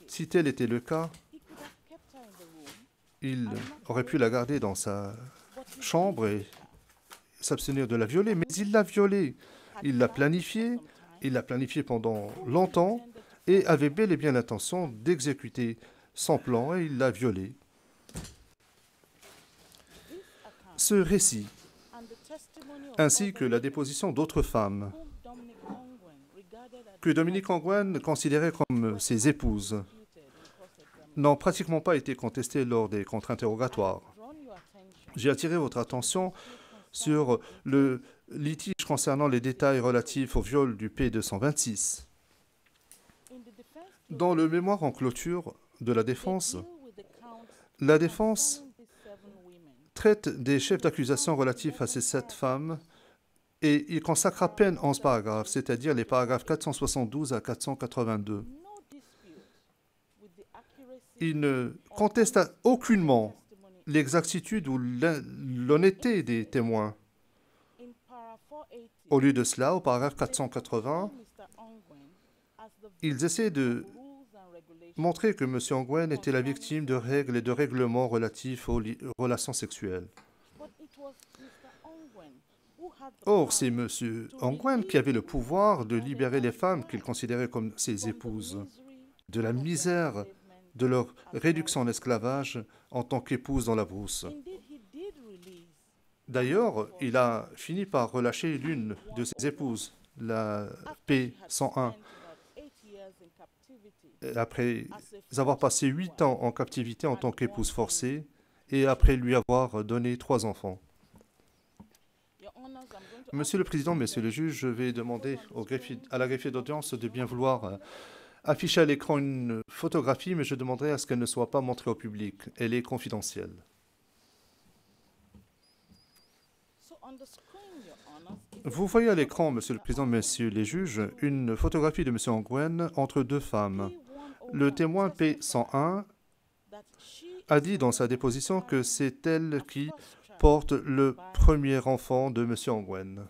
Si tel était le cas, il aurait pu la garder dans sa chambre et s'abstenir de la violer, mais il l'a violée. Il l'a planifiée pendant longtemps et avait bel et bien l'intention d'exécuter son plan et il l'a violée. Ce récit, ainsi que la déposition d'autres femmes que Dominique Ongwen considérait comme ses épouses, n'ont pratiquement pas été contestés lors des contre-interrogatoires. J'ai attiré votre attention sur le litige concernant les détails relatifs au viol du P226. Dans le mémoire en clôture de la défense traite des chefs d'accusation relatifs à ces 7 femmes et il consacre à peine 11 paragraphes, c'est-à-dire les paragraphes 472 à 482. Il ne conteste aucunement l'exactitude ou l'honnêteté des témoins. Au lieu de cela, au paragraphe 480, ils essaient de montrer que M. Ongwen était la victime de règles et de règlements relatifs aux relations sexuelles. Or, c'est M. Ongwen qui avait le pouvoir de libérer les femmes qu'il considérait comme ses épouses, de la misère, de leur réduction en esclavage en tant qu'épouse dans la brousse. D'ailleurs, il a fini par relâcher l'une de ses épouses, la P101, après avoir passé 8 ans en captivité en tant qu'épouse forcée et après lui avoir donné 3 enfants. Monsieur le Président, Messieurs les juges, je vais demander à la greffier d'audience de bien vouloir afficher à l'écran une photographie, mais je demanderai à ce qu'elle ne soit pas montrée au public. Elle est confidentielle. Vous voyez à l'écran, Monsieur le Président, Messieurs les juges, une photographie de M. Ongwen entre 2 femmes. Le témoin P101 a dit dans sa déposition que c'est elle qui porte le premier enfant de M. Ongwen.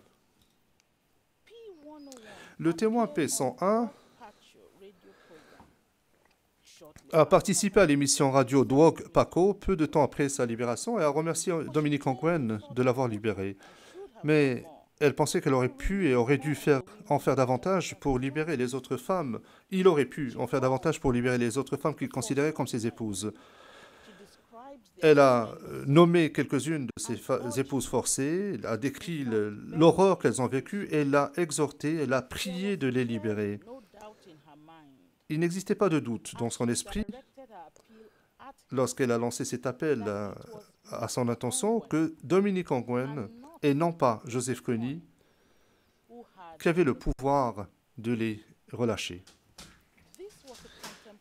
Le témoin P101 a participé à l'émission radio Dwog Paco peu de temps après sa libération et a remercié Dominique Ongwen de l'avoir libéré. Mais elle pensait qu'elle aurait pu et aurait dû en faire davantage pour libérer les autres femmes. Il aurait pu en faire davantage pour libérer les autres femmes qu'il considérait comme ses épouses. Elle a nommé quelques-unes de ses épouses forcées, elle a décrit l'horreur qu'elles ont vécue et elle a exhorté, elle a prié de les libérer. Il n'existait pas de doute dans son esprit, lorsqu'elle a lancé cet appel à son intention, que Dominique Ongwen et non pas Joseph Kony qui avait le pouvoir de les relâcher.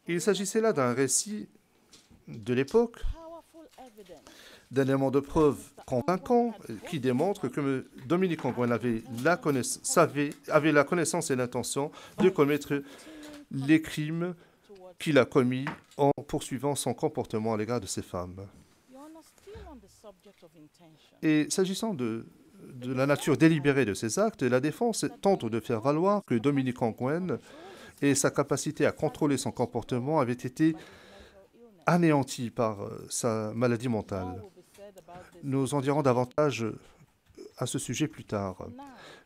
Il s'agissait là d'un récit de l'époque, d'un élément de preuve convaincant qui démontre que Dominique Ongwen avait la connaissance et l'intention de commettre les crimes qu'il a commis en poursuivant son comportement à l'égard de ces femmes. Et s'agissant de la nature délibérée de ces actes, la défense tente de faire valoir que Dominique Ongwen et sa capacité à contrôler son comportement avaient été anéantis par sa maladie mentale. Nous en dirons davantage à ce sujet plus tard.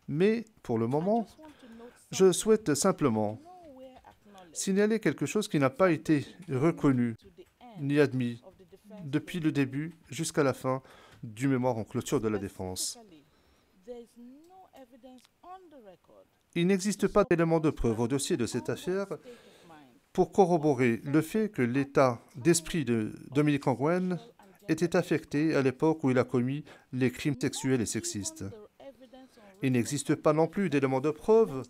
Mais pour le moment, je souhaite simplement signaler quelque chose qui n'a pas été reconnu ni admis depuis le début jusqu'à la fin du mémoire en clôture de la défense. Il n'existe pas d'éléments de preuve au dossier de cette affaire pour corroborer le fait que l'état d'esprit de Dominique Ongwen était affecté à l'époque où il a commis les crimes sexuels et sexistes. Il n'existe pas non plus d'éléments de preuve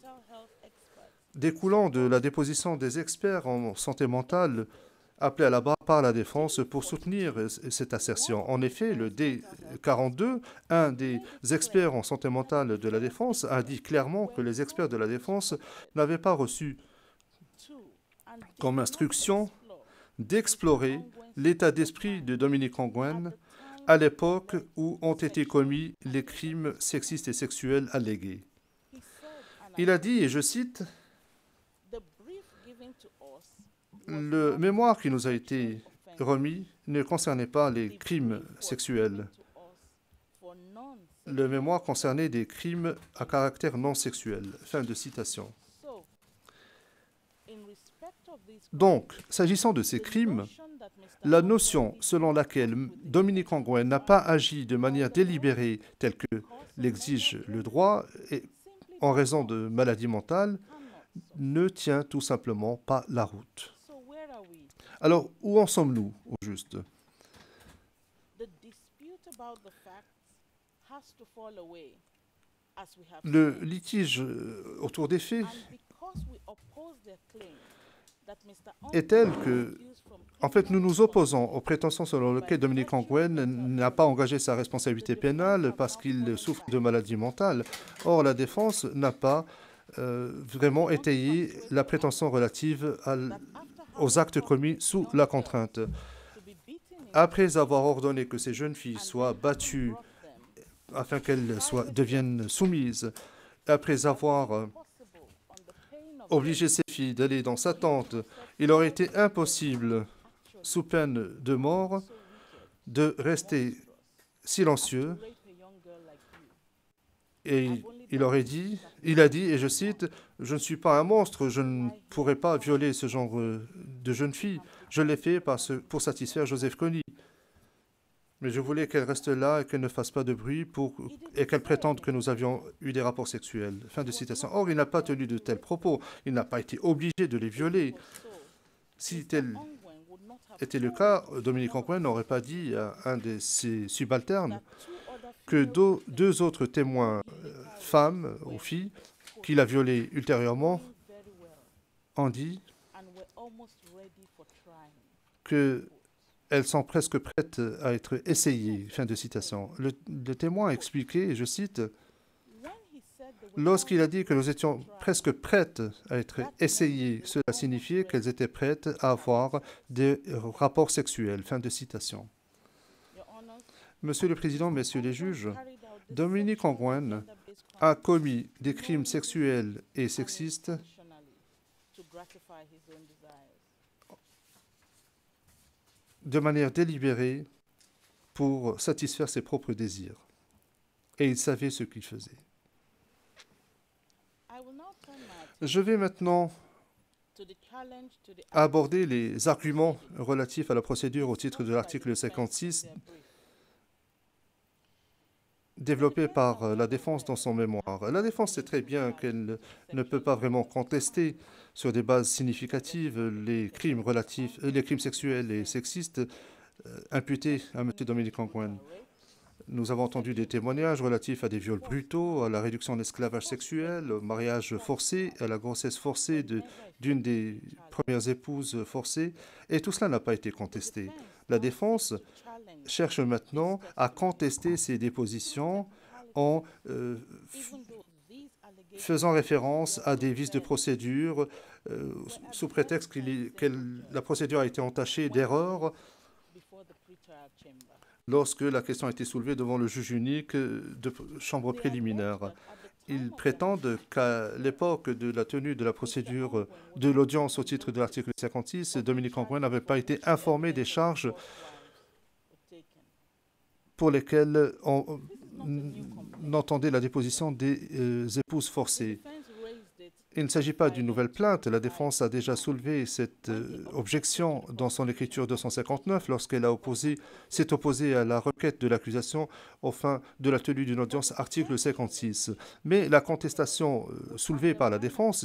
découlant de la déposition des experts en santé mentale appelés à la barre par la défense pour soutenir cette assertion. En effet, le D42, un des experts en santé mentale de la défense, a dit clairement que les experts de la défense n'avaient pas reçu comme instruction d'explorer l'état d'esprit de Dominique Ongwen à l'époque où ont été commis les crimes sexistes et sexuels allégués. Il a dit, et je cite, « Le mémoire qui nous a été remis ne concernait pas les crimes sexuels. Le mémoire concernait des crimes à caractère non sexuel. » Fin de citation. Donc, s'agissant de ces crimes, la notion selon laquelle Dominique Ongwen n'a pas agi de manière délibérée telle que l'exige le droit et en raison de maladie mentale ne tient tout simplement pas la route. Alors, où en sommes-nous, au juste? le litige autour des faits est tel que, en fait, nous nous opposons aux prétentions selon lesquelles Dominique Ongwen n'a pas engagé sa responsabilité pénale parce qu'il souffre de maladie mentale. Or, la défense n'a pas vraiment étayé la prétention relative aux actes commis sous la contrainte. Après avoir ordonné que ces jeunes filles soient battues afin qu'elles deviennent soumises, après avoir obligé ces filles d'aller dans sa tente, il aurait été impossible, sous peine de mort, de rester silencieux. Et il a dit, et je cite, « Je ne suis pas un monstre, je ne pourrais pas violer ce genre de jeune fille. Je l'ai fait pour satisfaire Joseph Kony. Mais je voulais qu'elle reste là et qu'elle ne fasse pas de bruit et qu'elle prétende que nous avions eu des rapports sexuels. » Fin de citation. Or, il n'a pas tenu de tels propos. Il n'a pas été obligé de les violer. Si tel était le cas, Dominique Ongwen n'aurait pas dit à un de ses subalternes que deux autres témoins, femmes ou filles, qu'il a violées ultérieurement, ont dit qu'elles sont presque prêtes à être essayées. Fin de citation. Le témoin a expliqué, et je cite, « Lorsqu'il a dit que nous étions presque prêtes à être essayées, cela signifiait qu'elles étaient prêtes à avoir des rapports sexuels. » Fin de citation. Monsieur le Président, Messieurs les juges, Dominique Ongwen a commis des crimes sexuels et sexistes de manière délibérée pour satisfaire ses propres désirs. Et il savait ce qu'il faisait. Je vais maintenant aborder les arguments relatifs à la procédure au titre de l'article 56 développé par la défense dans son mémoire. La défense sait très bien qu'elle ne peut pas vraiment contester sur des bases significatives les crimes sexuels et sexistes imputés à M. Dominique Ongwen. Nous avons entendu des témoignages relatifs à des viols brutaux, à la réduction de l'esclavage sexuel, au mariage forcé, à la grossesse forcée d'une des premières épouses forcées, et tout cela n'a pas été contesté. La défense cherche maintenant à contester ces dépositions en faisant référence à des vices de procédure sous prétexte que la procédure a été entachée d'erreurs lorsque la question a été soulevée devant le juge unique de chambre préliminaire. Ils prétendent qu'à l'époque de la tenue de la procédure de l'audience au titre de l'article 56, Dominique Ongwen n'avait pas été informé des charges pour lesquelles on entendait la déposition des épouses forcées. Il ne s'agit pas d'une nouvelle plainte. La défense a déjà soulevé cette objection dans son écriture 259 lorsqu'elle s'est opposée à la requête de l'accusation aux fins de la tenue d'une audience article 56. Mais la contestation soulevée par la défense,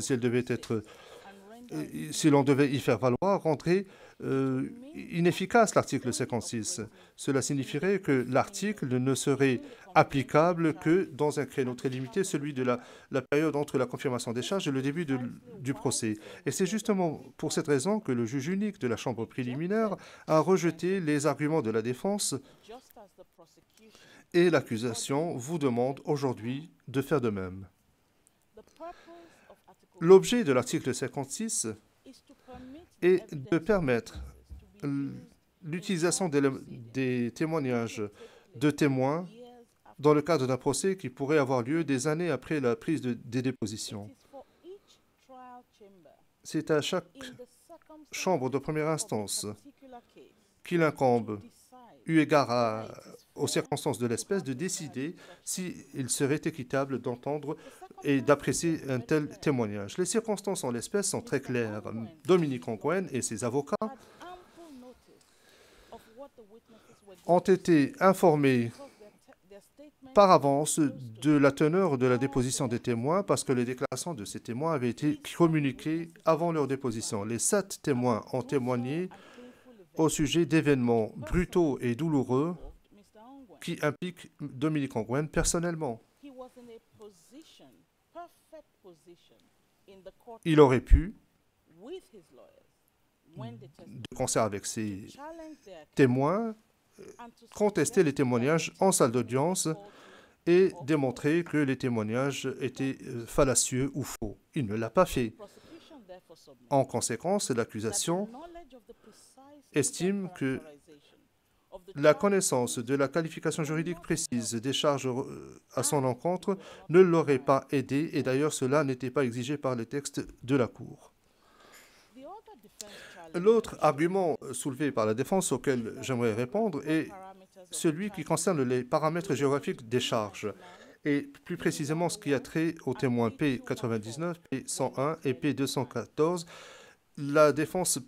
si l'on devait y faire valoir, rendrait inefficace l'article 56. Cela signifierait que l'article ne serait applicable que dans un créneau très limité, celui de la période entre la confirmation des charges et le début du procès. Et c'est justement pour cette raison que le juge unique de la chambre préliminaire a rejeté les arguments de la défense et l'accusation vous demande aujourd'hui de faire de même. L'objet de l'article 56 est de permettre l'utilisation des témoignages de témoins dans le cadre d'un procès qui pourrait avoir lieu des années après la prise des dépositions. C'est à chaque chambre de première instance qu'il incombe, eu égard aux circonstances de l'espèce, de décider s'il serait équitable d'entendre et d'apprécier un tel témoignage. Les circonstances en l'espèce sont très claires. Dominique Ongwen et ses avocats ont été informés par avance de la teneur de la déposition des témoins parce que les déclarations de ces témoins avaient été communiquées avant leur déposition. Les 7 témoins ont témoigné au sujet d'événements brutaux et douloureux qui impliquent Dominique Ongwen personnellement. il aurait pu, de concert avec ses témoins, contester les témoignages en salle d'audience et démontrer que les témoignages étaient fallacieux ou faux. Il ne l'a pas fait. En conséquence, l'accusation estime que la connaissance de la qualification juridique précise des charges à son encontre ne l'aurait pas aidé, et d'ailleurs cela n'était pas exigé par les textes de la Cour. L'autre argument soulevé par la défense auquel j'aimerais répondre est celui qui concerne les paramètres géographiques des charges, et plus précisément ce qui a trait aux témoins P99, P101 et P214. La défense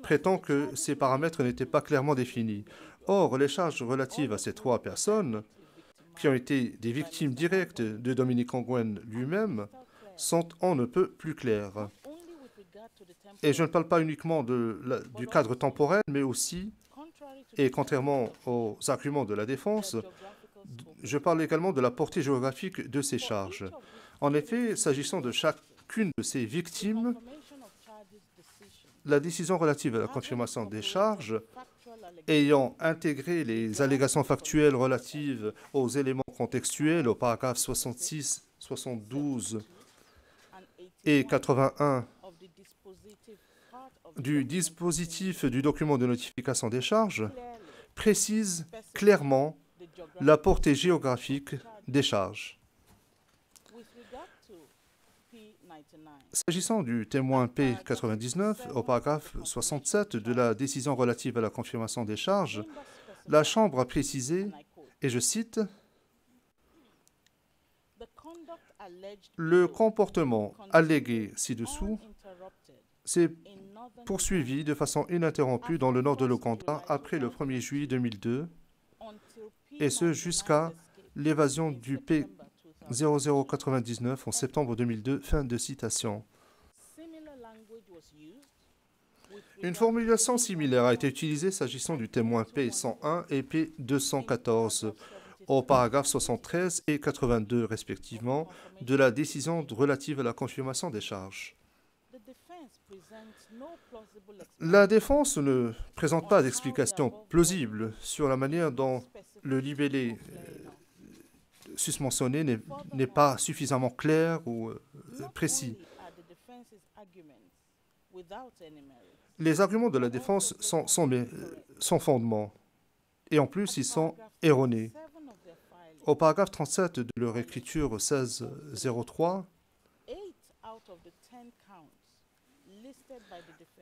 prétend que ces paramètres n'étaient pas clairement définis. Or, les charges relatives à ces trois personnes, qui ont été des victimes directes de Dominique Ongwen lui-même, sont on ne peut plus claires. Et je ne parle pas uniquement du cadre temporel, mais aussi, et contrairement aux arguments de la défense, je parle également de la portée géographique de ces charges. En effet, s'agissant de chacune de ces victimes, la décision relative à la confirmation des charges, ayant intégré les allégations factuelles relatives aux éléments contextuels, aux paragraphes 66, 72 et 81 du dispositif du document de notification des charges, précise clairement la portée géographique des charges. S'agissant du témoin P99, au paragraphe 67 de la décision relative à la confirmation des charges, la Chambre a précisé, et je cite, « Le comportement allégué ci-dessous s'est poursuivi de façon ininterrompue dans le nord de l'Ouganda après le 1er juillet 2002, et ce jusqu'à l'évasion du P0099 en septembre 2002. » Fin de citation. Une formulation similaire a été utilisée s'agissant du témoin P101 et P214 au paragraphe 73 et 82 respectivement de la décision relative à la confirmation des charges. La défense ne présente pas d'explication plausible sur la manière dont le libellé susmentionné n'est pas suffisamment clair ou précis. Les arguments de la défense sont sans fondement, et en plus ils sont erronés. Au paragraphe 37 de leur écriture 1603,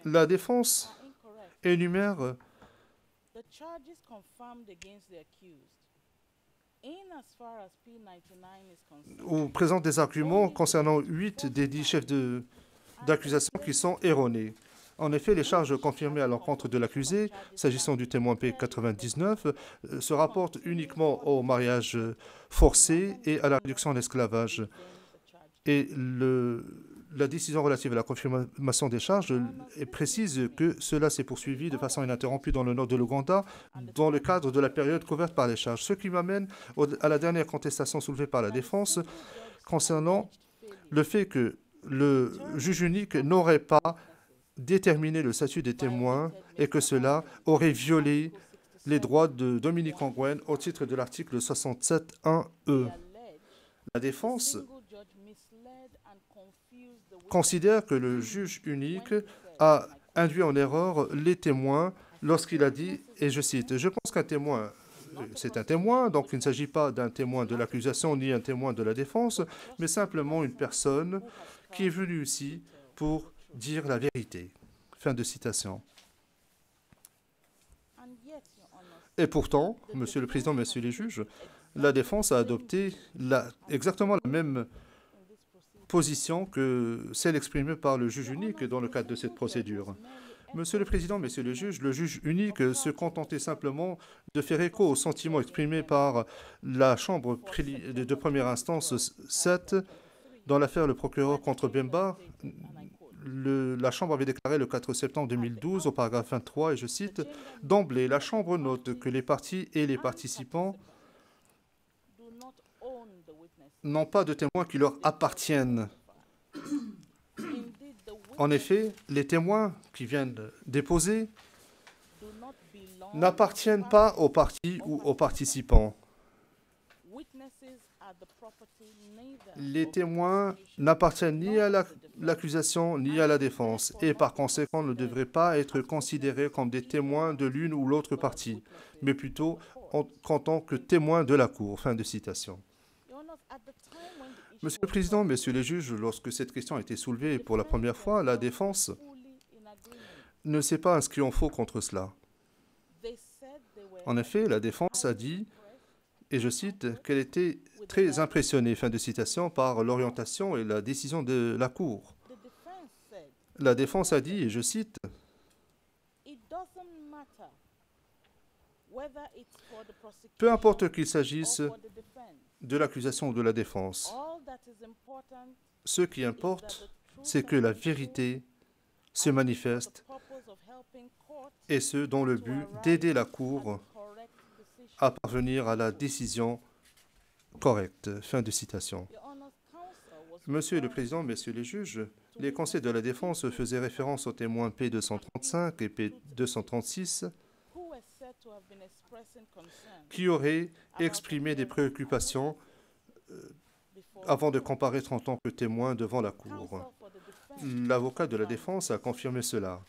la défense énumère ou présente des arguments concernant 8 des 10 chefs d'accusation qui sont erronés. En effet, les charges confirmées à l'encontre de l'accusé, s'agissant du témoin P99, se rapportent uniquement au mariage forcé et à la réduction en esclavage. Et la décision relative à la confirmation des charges précise que cela s'est poursuivi de façon ininterrompue dans le nord de l'Ouganda dans le cadre de la période couverte par les charges. Ce qui m'amène à la dernière contestation soulevée par la défense concernant le fait que le juge unique n'aurait pas déterminé le statut des témoins et que cela aurait violé les droits de Dominique Ongwen au titre de l'article 67.1e. La défense considère que le juge unique a induit en erreur les témoins lorsqu'il a dit, et je cite, « Je pense qu'un témoin, c'est un témoin, donc il ne s'agit pas d'un témoin de l'accusation ni un témoin de la défense, mais simplement une personne qui est venue ici pour dire la vérité. » Fin de citation. Et pourtant, Monsieur le Président, Messieurs les juges, la défense a adopté exactement la même position que celle exprimée par le juge unique dans le cadre de cette procédure. Monsieur le Président, Messieurs les juges, le juge unique se contentait simplement de faire écho aux sentiments exprimés par la Chambre de première instance 7 dans l'affaire Le procureur contre Bemba. La Chambre avait déclaré le 4 septembre 2012 au paragraphe 23, et je cite, « D'emblée, la Chambre note que les parties et les participants n'ont pas de témoins qui leur appartiennent. En effet, les témoins qui viennent déposer n'appartiennent pas aux parties ou aux participants. Les témoins n'appartiennent ni à l'accusation ni à la défense et par conséquent ne devraient pas être considérés comme des témoins de l'une ou l'autre partie, mais plutôt qu'en tant que témoins de la Cour. Fin de citation. Monsieur le Président, Messieurs les juges, lorsque cette question a été soulevée pour la première fois, la défense ne s'est pas inscrite en faux contre cela. En effet, la défense a dit, et je cite, qu'elle était très impressionnée, fin de citation, par l'orientation et la décision de la Cour. La défense a dit, et je cite, « Peu importe qu'il s'agisse de l'accusation ou de la défense, ce qui importe, c'est que la vérité se manifeste, et ce, dans le but d'aider la Cour à parvenir à la décision correcte. » Fin de citation. Monsieur le Président, Messieurs les juges, les conseils de la défense faisaient référence aux témoins P235 et P236 qui auraient exprimé des préoccupations avant de comparaître en tant que témoins devant la Cour. L'avocat de la défense a confirmé cela.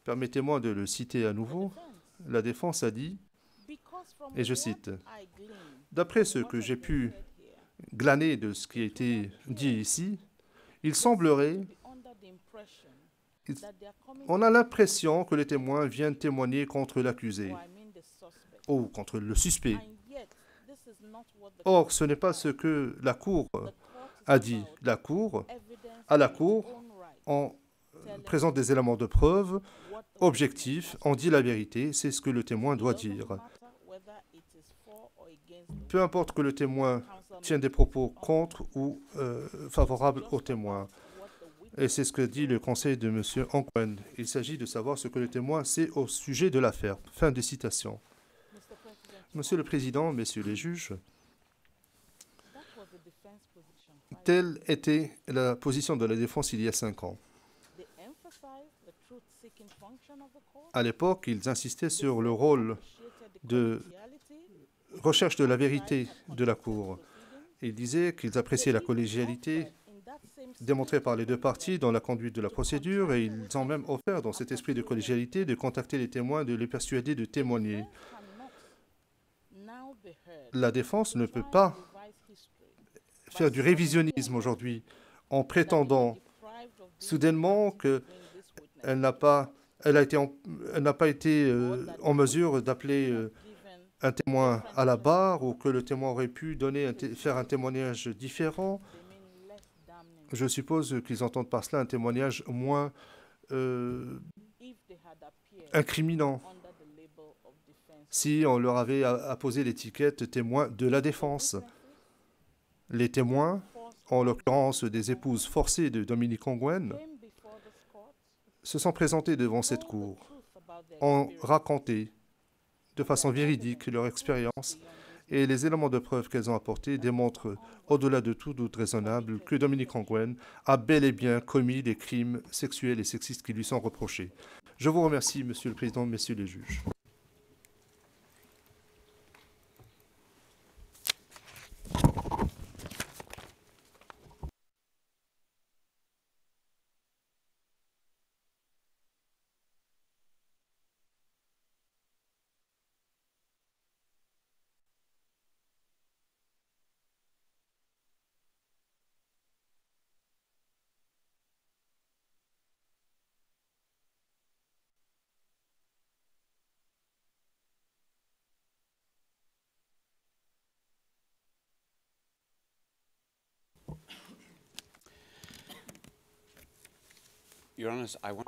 Permettez-moi de le citer à nouveau. La défense a dit, et je cite, « D'après ce que j'ai pu glaner de ce qui a été dit ici, il semblerait, on a l'impression que les témoins viennent témoigner contre l'accusé ou contre le suspect. Or, ce n'est pas ce que la Cour a dit. À la Cour, on présente des éléments de preuve objectifs, on dit la vérité, c'est ce que le témoin doit dire. Peu importe que le témoin tienne des propos contre ou favorables au témoin. Et c'est ce que dit le conseil de M. Ongwen. Il s'agit de savoir ce que le témoin sait au sujet de l'affaire. Fin de citation. Monsieur le Président, Messieurs les juges, telle était la position de la défense il y a 5 ans. À l'époque, ils insistaient sur le rôle de recherche de la vérité de la Cour. Ils disaient qu'ils appréciaient la collégialité démontrée par les deux parties dans la conduite de la procédure et ils ont même offert, dans cet esprit de collégialité, de contacter les témoins, de les persuader de témoigner. La défense ne peut pas faire du révisionnisme aujourd'hui en prétendant soudainement qu'elle n'a pas été en mesure d'appeler un témoin à la barre ou que le témoin aurait pu faire un témoignage différent. Je suppose qu'ils entendent par cela un témoignage moins incriminant si on leur avait apposé l'étiquette témoin de la défense. Les témoins, en l'occurrence des épouses forcées de Dominique Ongwen, se sont présentés devant cette cour, ont raconté de façon véridique leur expérience et les éléments de preuve qu'elles ont apportés démontrent, au-delà de tout doute raisonnable, que Dominique Ongwen a bel et bien commis les crimes sexuels et sexistes qui lui sont reprochés. Je vous remercie, Monsieur le Président, Messieurs les juges.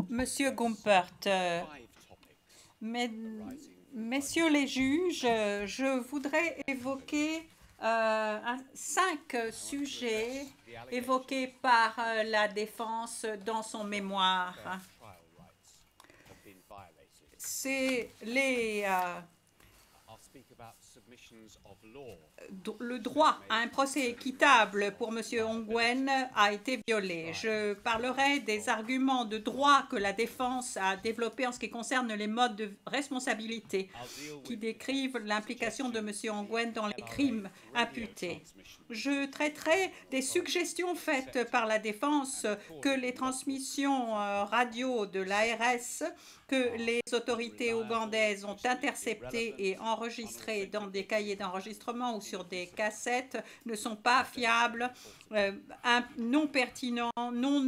Monsieur Gumpert, messieurs les juges, je voudrais évoquer 5 sujets évoqués par la défense dans son mémoire. C'est les le droit à un procès équitable pour M. Ongwen a été violé. Je parlerai des arguments de droit que la défense a développés en ce qui concerne les modes de responsabilité qui décrivent l'implication de M. Ongwen dans les crimes imputés. Je traiterai des suggestions faites par la défense que les transmissions radio de l'ARS que les autorités ougandaises ont interceptées et enregistrées dans des cahiers d'enregistrement ou sur des cassettes ne sont pas fiables, non pertinents, non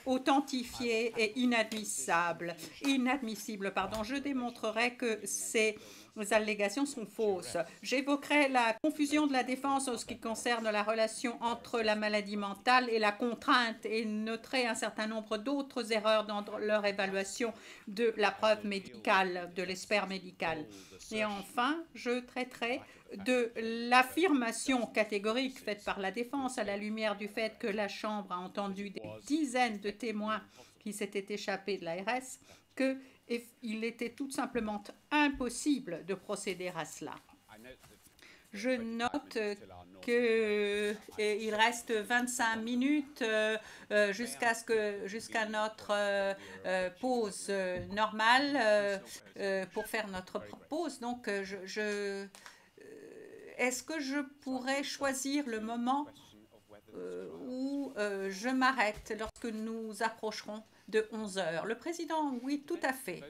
authentifiés et inadmissibles. Je démontrerai que ces allégations sont fausses. J'évoquerai la confusion de la défense en ce qui concerne la relation entre la maladie mentale et la contrainte et noterai un certain nombre d'autres erreurs dans leur évaluation de la preuve médicale, de l'expert médical. Et enfin, je traiterai de l'affirmation catégorique faite par la défense à la lumière du fait que la Chambre a entendu des dizaines de témoins qui s'étaient échappés de l'ARS, qu'il était tout simplement impossible de procéder à cela. Je note qu'il reste 25 minutes jusqu'à notre pause normale pour faire notre pause. Donc, est-ce que je pourrais choisir le moment où je m'arrête lorsque nous approcherons de 11 heures? Le président, oui, tout à fait.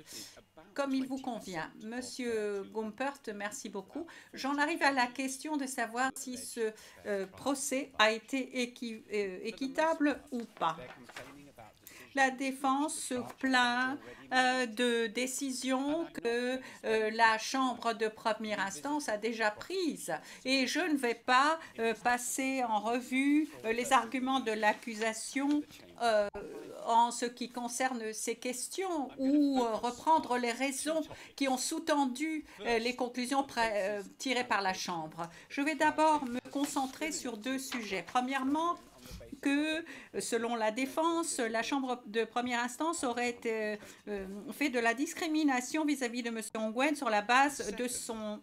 Comme il vous convient. Monsieur Gumpert, merci beaucoup. J'en arrive à la question de savoir si ce procès a été équitable ou pas. La défense se plaint de décisions que la Chambre de première instance a déjà prises. Et je ne vais pas passer en revue les arguments de l'accusation en ce qui concerne ces questions ou reprendre les raisons qui ont sous-tendu les conclusions tirées par la Chambre. Je vais d'abord me concentrer sur deux sujets. Premièrement, que, selon la défense, la Chambre de première instance aurait fait de la discrimination vis-à-vis de M. Ongwen sur la base de son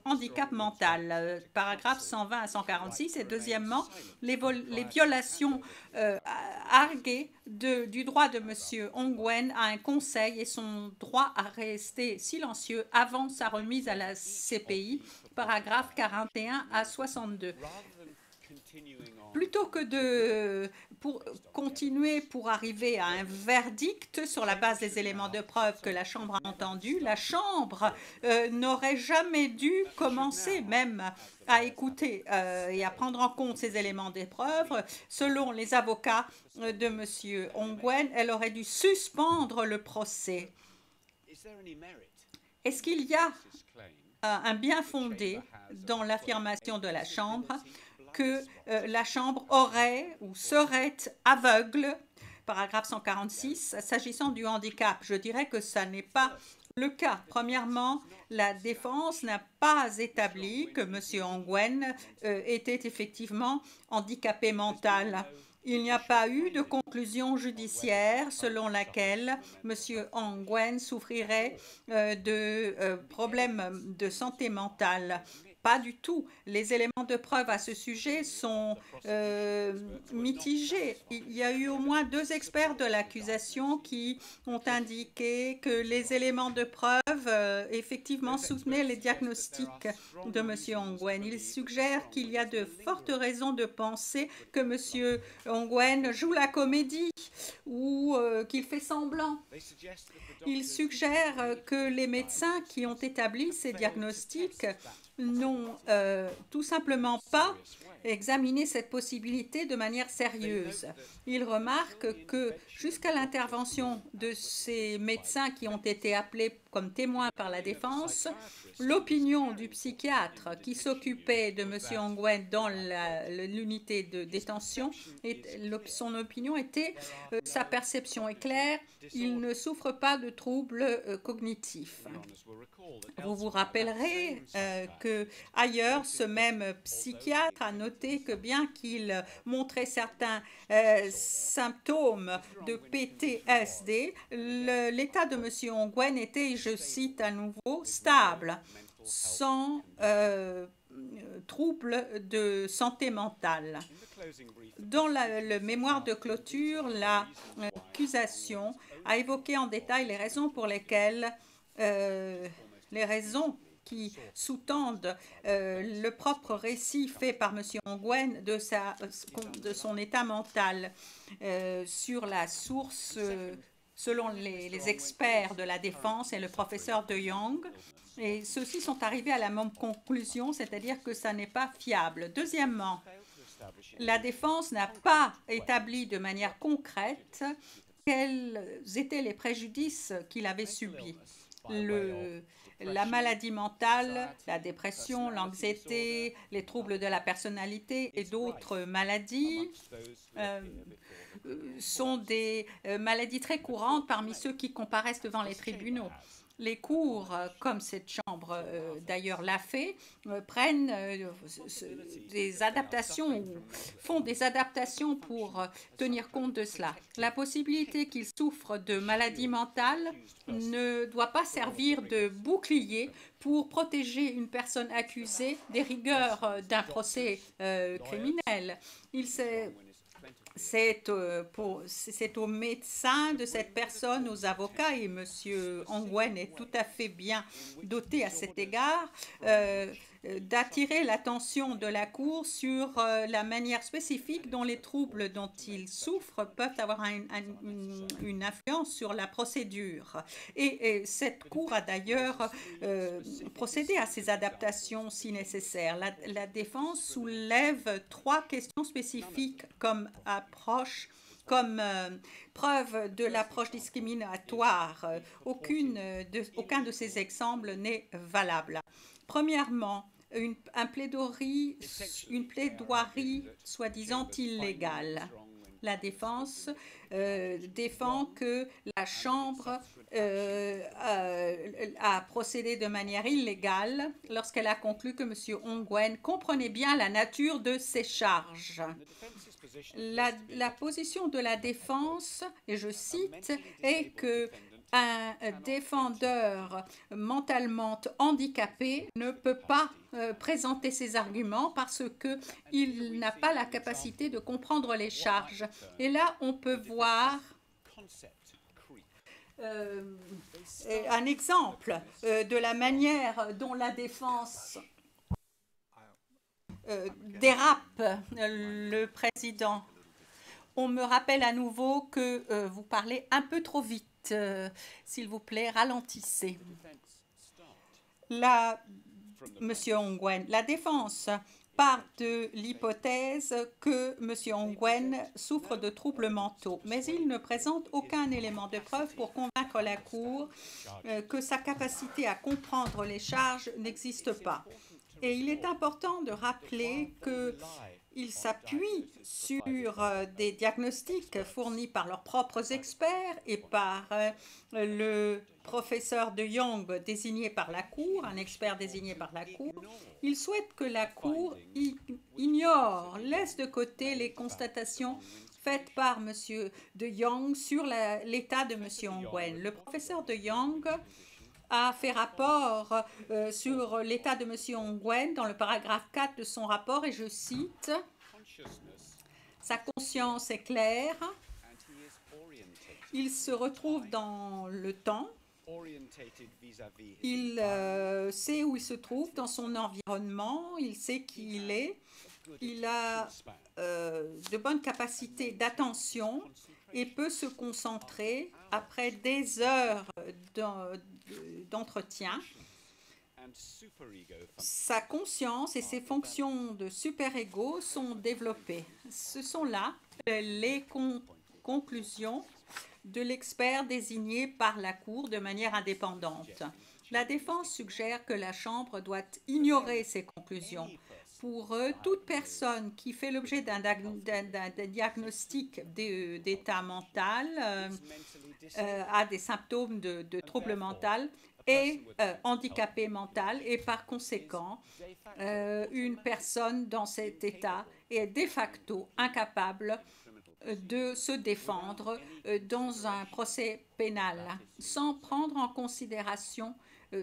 handicap mental, paragraphes 120 à 146. Et deuxièmement, les violations arguées du droit de M. Ongwen à un conseil et son droit à rester silencieux avant sa remise à la CPI, paragraphes 41 à 62. Plutôt que pour continuer pour arriver à un verdict sur la base des éléments de preuve que la Chambre a entendus, la Chambre n'aurait jamais dû commencer même à écouter et à prendre en compte ces éléments de preuve. Selon les avocats de M. Ongwen, elle aurait dû suspendre le procès. Est-ce qu'il y a un bien fondé dans l'affirmation de la Chambre que la Chambre aurait ou serait aveugle, paragraphe 146, s'agissant du handicap? Je dirais que ça n'est pas le cas. Premièrement, la défense n'a pas établi que M. Ongwen était effectivement handicapé mental. Il n'y a pas eu de conclusion judiciaire selon laquelle M. Ongwen souffrirait de problèmes de santé mentale. Pas du tout. Les éléments de preuve à ce sujet sont mitigés. Il y a eu au moins 2 experts de l'accusation qui ont indiqué que les éléments de preuve effectivement soutenaient les diagnostics de M. Ongwen. Ils suggèrent qu'il y a de fortes raisons de penser que M. Ongwen joue la comédie ou qu'il fait semblant. Ils suggèrent que les médecins qui ont établi ces diagnostics n'ont tout simplement pas examiné cette possibilité de manière sérieuse. Ils remarquent que jusqu'à l'intervention de ces médecins qui ont été appelés comme témoins par la défense, l'opinion du psychiatre qui s'occupait de M. Ongwen dans l'unité de détention, son opinion était sa perception est claire, il ne souffre pas de troubles cognitifs. Vous vous rappellerez que ailleurs, ce même psychiatre a noté que bien qu'il montrait certains symptômes de PTSD, l'état de M. Ongwen était, je cite à nouveau, stable. sans trouble de santé mentale. Dans le mémoire de clôture, l'accusation a évoqué en détail les raisons pour lesquelles, les raisons qui sous-tendent le propre récit fait par M. Ongwen de son état mental sur la source, selon les experts de la défense et le professeur de Young. Et ceux-ci sont arrivés à la même conclusion, c'est-à-dire que ça n'est pas fiable. Deuxièmement, la défense n'a pas établi de manière concrète quels étaient les préjudices qu'il avait subis. La maladie mentale, la dépression, l'anxiété, les troubles de la personnalité et d'autres maladies sont des maladies très courantes parmi ceux qui comparaissent devant les tribunaux. Les cours, comme cette chambre d'ailleurs l'a fait, prennent des adaptations ou font des adaptations pour tenir compte de cela. La possibilité qu'il souffre de maladie mentale ne doit pas servir de bouclier pour protéger une personne accusée des rigueurs d'un procès criminel. C'est aux médecins de cette personne, aux avocats, et M. Ongwen est tout à fait bien doté à cet égard, d'attirer l'attention de la Cour sur la manière spécifique dont les troubles dont il souffre peuvent avoir une influence sur la procédure. Et cette Cour a d'ailleurs procédé à ces adaptations si nécessaire. La défense soulève 3 questions spécifiques comme approche, comme preuve de l'approche discriminatoire. Aucun de ces exemples n'est valable. Premièrement, une plaidoirie soi-disant illégale. La défense défend que la Chambre a procédé de manière illégale lorsqu'elle a conclu que M. Ongwen comprenait bien la nature de ses charges. La position de la défense, et je cite, est que un défendeur mentalement handicapé ne peut pas présenter ses arguments parce qu'il n'a pas la capacité de comprendre les charges. Et là, on peut voir un exemple de la manière dont la défense dérape. Le président, on me rappelle à nouveau que vous parlez un peu trop vite. S'il vous plaît, ralentissez. Monsieur Ongwen, la défense part de l'hypothèse que M. Ongwen souffre de troubles mentaux, mais il ne présente aucun élément de preuve pour convaincre la Cour que sa capacité à comprendre les charges n'existe pas. Et il est important de rappeler qu'il s'appuie sur des diagnostics fournis par leurs propres experts et par le professeur de Young désigné par la Cour, un expert désigné par la Cour. Il souhaite que la Cour laisse de côté les constatations faites par M. de Young sur l'état de M. Ongwen. Le professeur de Young a fait rapport sur l'état de M. Ongwen dans le paragraphe 4 de son rapport, et je cite, « Sa conscience est claire, il se retrouve dans le temps, il sait où il se trouve dans son environnement, il sait qui il est, il a de bonnes capacités d'attention et peut se concentrer après des heures d'entretien. Sa conscience et ses fonctions de super-ego sont développées. » Ce sont là les conclusions de l'expert désigné par la Cour de manière indépendante. La défense suggère que la Chambre doit ignorer ces conclusions. Pour eux, toute personne qui fait l'objet d'un diagnostic d'état mental a des symptômes de trouble mental est handicapée mentale et par conséquent, une personne dans cet état est de facto incapable de se défendre dans un procès pénal, sans prendre en considération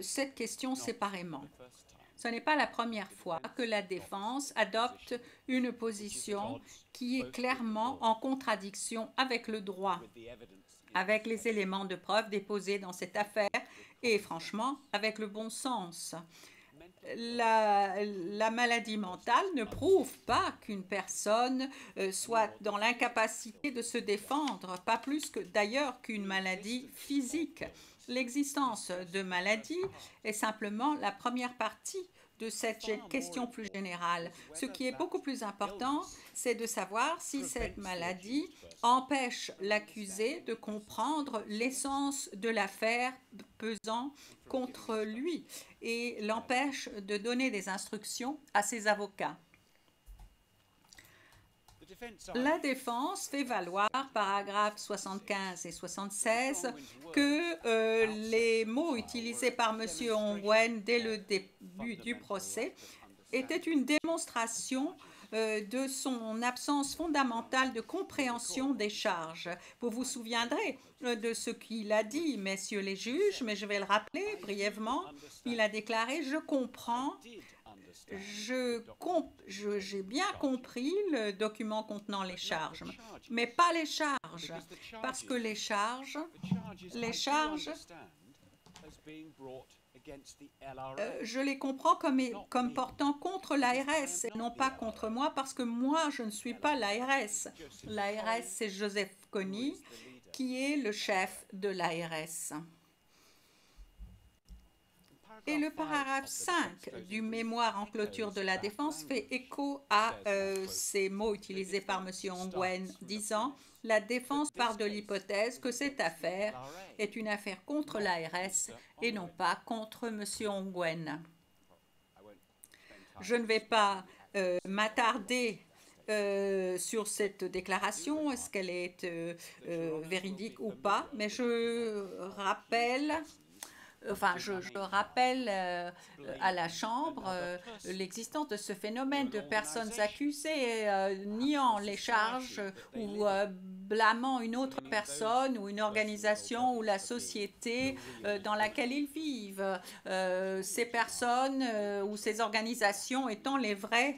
cette question séparément. Ce n'est pas la première fois que la défense adopte une position qui est clairement en contradiction avec le droit, avec les éléments de preuve déposés dans cette affaire et franchement avec le bon sens. La maladie mentale ne prouve pas qu'une personne soit dans l'incapacité de se défendre, pas plus que d'ailleurs qu'une maladie physique. L'existence de maladies est simplement la première partie de cette question plus générale. Ce qui est beaucoup plus important, c'est de savoir si cette maladie empêche l'accusé de comprendre l'essence de l'affaire pesant contre lui et l'empêche de donner des instructions à ses avocats. La défense fait valoir, paragraphes 75 et 76, que les mots utilisés par M. Ongwen dès le début du procès étaient une démonstration de son absence fondamentale de compréhension des charges. Vous vous souviendrez de ce qu'il a dit, messieurs les juges, mais je vais le rappeler brièvement. Il a déclaré « Je comprends ». J'ai bien compris le document contenant les charges, mais pas les charges, parce que les charges je les comprends comme portant contre l'ARS et non pas contre moi, parce que moi, je ne suis pas l'ARS. L'ARS, c'est Joseph Kony, qui est le chef de l'ARS. Et le paragraphe 5 du mémoire en clôture de la défense fait écho à ces mots utilisés par M. Ongwen, disant « La défense part de l'hypothèse que cette affaire est une affaire contre l'ARS et non pas contre M. Ongwen. » Je ne vais pas m'attarder sur cette déclaration, est-ce qu'elle est véridique ou pas, mais je rappelle à la Chambre l'existence de ce phénomène de personnes accusées niant les charges ou blâmant une autre personne ou une organisation ou la société dans laquelle ils vivent. Ces personnes ou ces organisations étant les vrais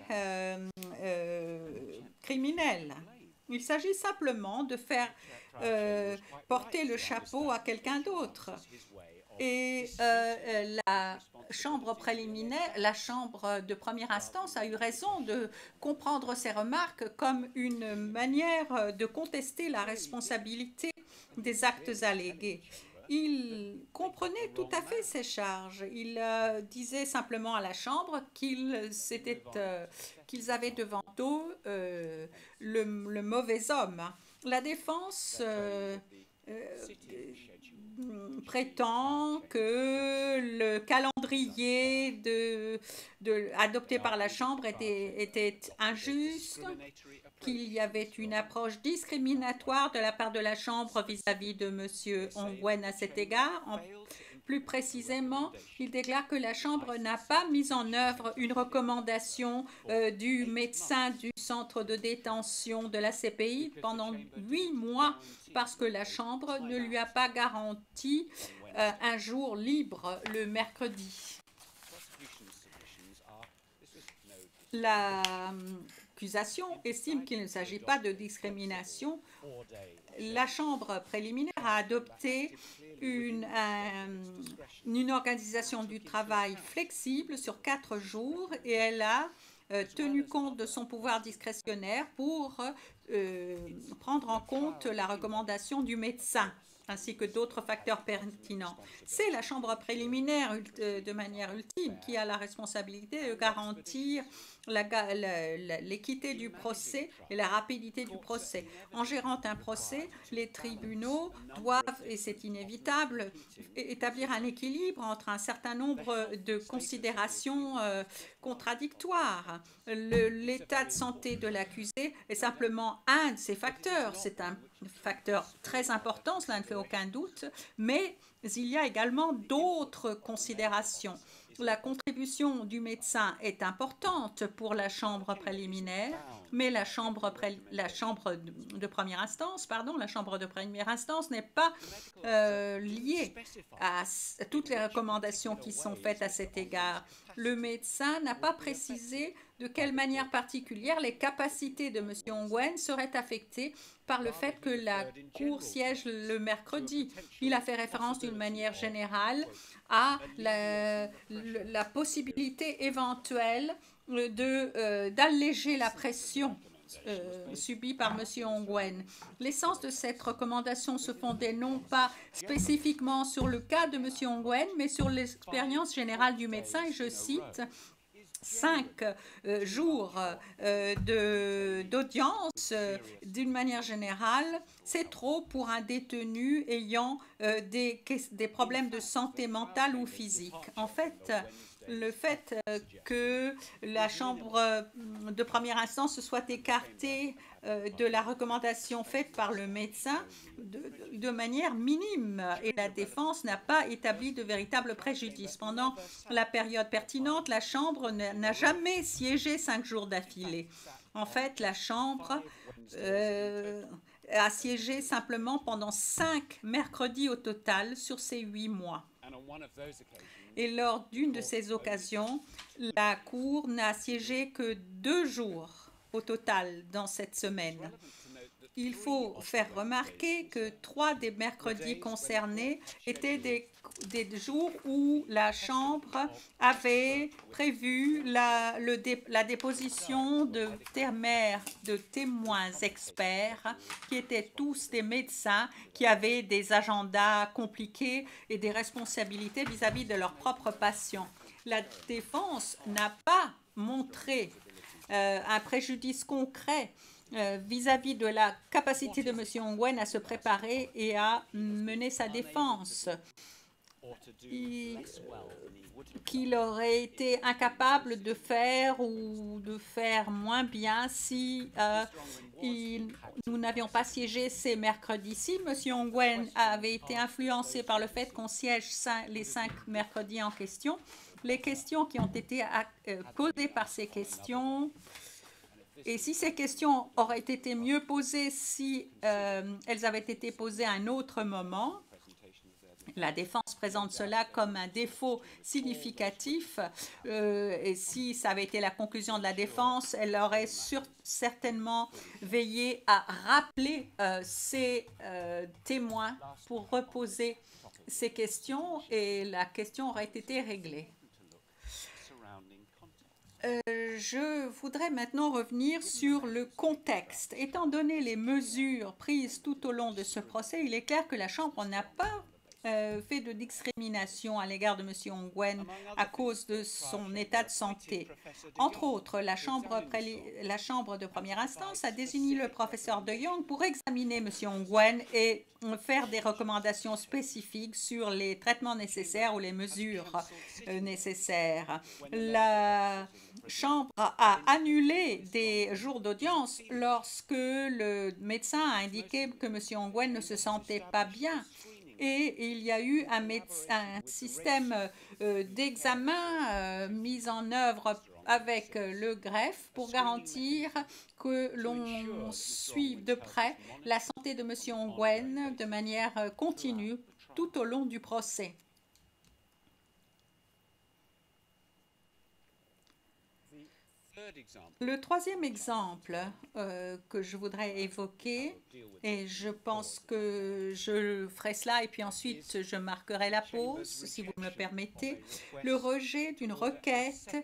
criminels. Il s'agit simplement de faire porter le chapeau à quelqu'un d'autre. Et la chambre préliminaire, la chambre de première instance a eu raison de comprendre ces remarques comme une manière de contester la responsabilité des actes allégués. Il comprenait tout à fait ces charges. Il disait simplement à la Chambre qu'ils avaient devant eux le mauvais homme. La défense prétend que le calendrier adopté par la Chambre était injuste, qu'il y avait une approche discriminatoire de la part de la Chambre vis-à-vis de M. Ongwen à cet égard. Plus précisément, il déclare que la Chambre n'a pas mis en œuvre une recommandation du médecin du centre de détention de la CPI pendant 8 mois parce que la Chambre ne lui a pas garanti un jour libre le mercredi. L'accusation estime qu'il ne s'agit pas de discrimination. La Chambre préliminaire a adopté une organisation du travail flexible sur 4 jours et elle a tenu compte de son pouvoir discrétionnaire pour prendre en compte la recommandation du médecin ainsi que d'autres facteurs pertinents. C'est la Chambre préliminaire de manière ultime qui a la responsabilité de garantir l'équité du procès et la rapidité du procès. En gérant un procès, les tribunaux doivent, et c'est inévitable, établir un équilibre entre un certain nombre de considérations contradictoires. L'état de santé de l'accusé est simplement un de ces facteurs. C'est un facteur très important, cela ne fait aucun doute, mais il y a également d'autres considérations. La contribution du médecin est importante pour la chambre préliminaire, mais la chambre de première instance, n'est pas liée à toutes les recommandations qui sont faites à cet égard. Le médecin n'a pas précisé de quelle manière particulière les capacités de M. Ongwen seraient affectées par le fait que la Cour siège le mercredi. Il a fait référence d'une manière générale à la possibilité éventuelle d'alléger la pression subie par M. Ongwen. L'essence de cette recommandation se fondait non pas spécifiquement sur le cas de M. Ongwen, mais sur l'expérience générale du médecin, et je cite, 5 jours d'audience, d'une manière générale, c'est trop pour un détenu ayant des problèmes de santé mentale ou physique. En fait, le fait que la chambre de première instance se soit écartée de la recommandation faite par le médecin de manière minime et la défense n'a pas établi de véritable préjudice. Pendant la période pertinente, la Chambre n'a jamais siégé 5 jours d'affilée. En fait, la Chambre a siégé simplement pendant 5 mercredis au total sur ces 8 mois. Et lors d'une de ces occasions, la Cour n'a siégé que 2 jours au total dans cette semaine. Il faut faire remarquer que 3 des mercredis concernés étaient des jours où la Chambre avait prévu la déposition de témoins experts qui étaient tous des médecins qui avaient des agendas compliqués et des responsabilités vis-à-vis de leurs propres patients. La défense n'a pas montré un préjudice concret vis-à-vis de la capacité de M. Ongwen à se préparer et à mener sa défense, qu'il aurait été incapable de faire ou de faire moins bien si nous n'avions pas siégé ces mercredis. Si M. Ongwen avait été influencé par le fait qu'on siège les 5 mercredis en question, les questions qui ont été posées par ces questions, et si ces questions auraient été mieux posées si elles avaient été posées à un autre moment, la défense présente cela comme un défaut significatif et si ça avait été la conclusion de la défense, elle aurait certainement veillé à rappeler ces témoins pour reposer ces questions et la question aurait été réglée. Je voudrais maintenant revenir sur le contexte. Étant donné les mesures prises tout au long de ce procès, il est clair que la Chambre n'a pas fait de discrimination à l'égard de M. Ongwen à cause de son état de santé. Entre autres, la chambre de première instance a désigné le professeur De Jong pour examiner M. Ongwen et faire des recommandations spécifiques sur les traitements nécessaires ou les mesures nécessaires. La Chambre a annulé des jours d'audience lorsque le médecin a indiqué que M. Ongwen ne se sentait pas bien. Et il y a eu un système d'examen mis en œuvre avec le greffe pour garantir que l'on suive de près la santé de M. Ongwen de manière continue tout au long du procès. Le troisième exemple que je voudrais évoquer, et je pense que je ferai cela et puis ensuite je marquerai la pause, si vous me le permettez, le rejet d'une requête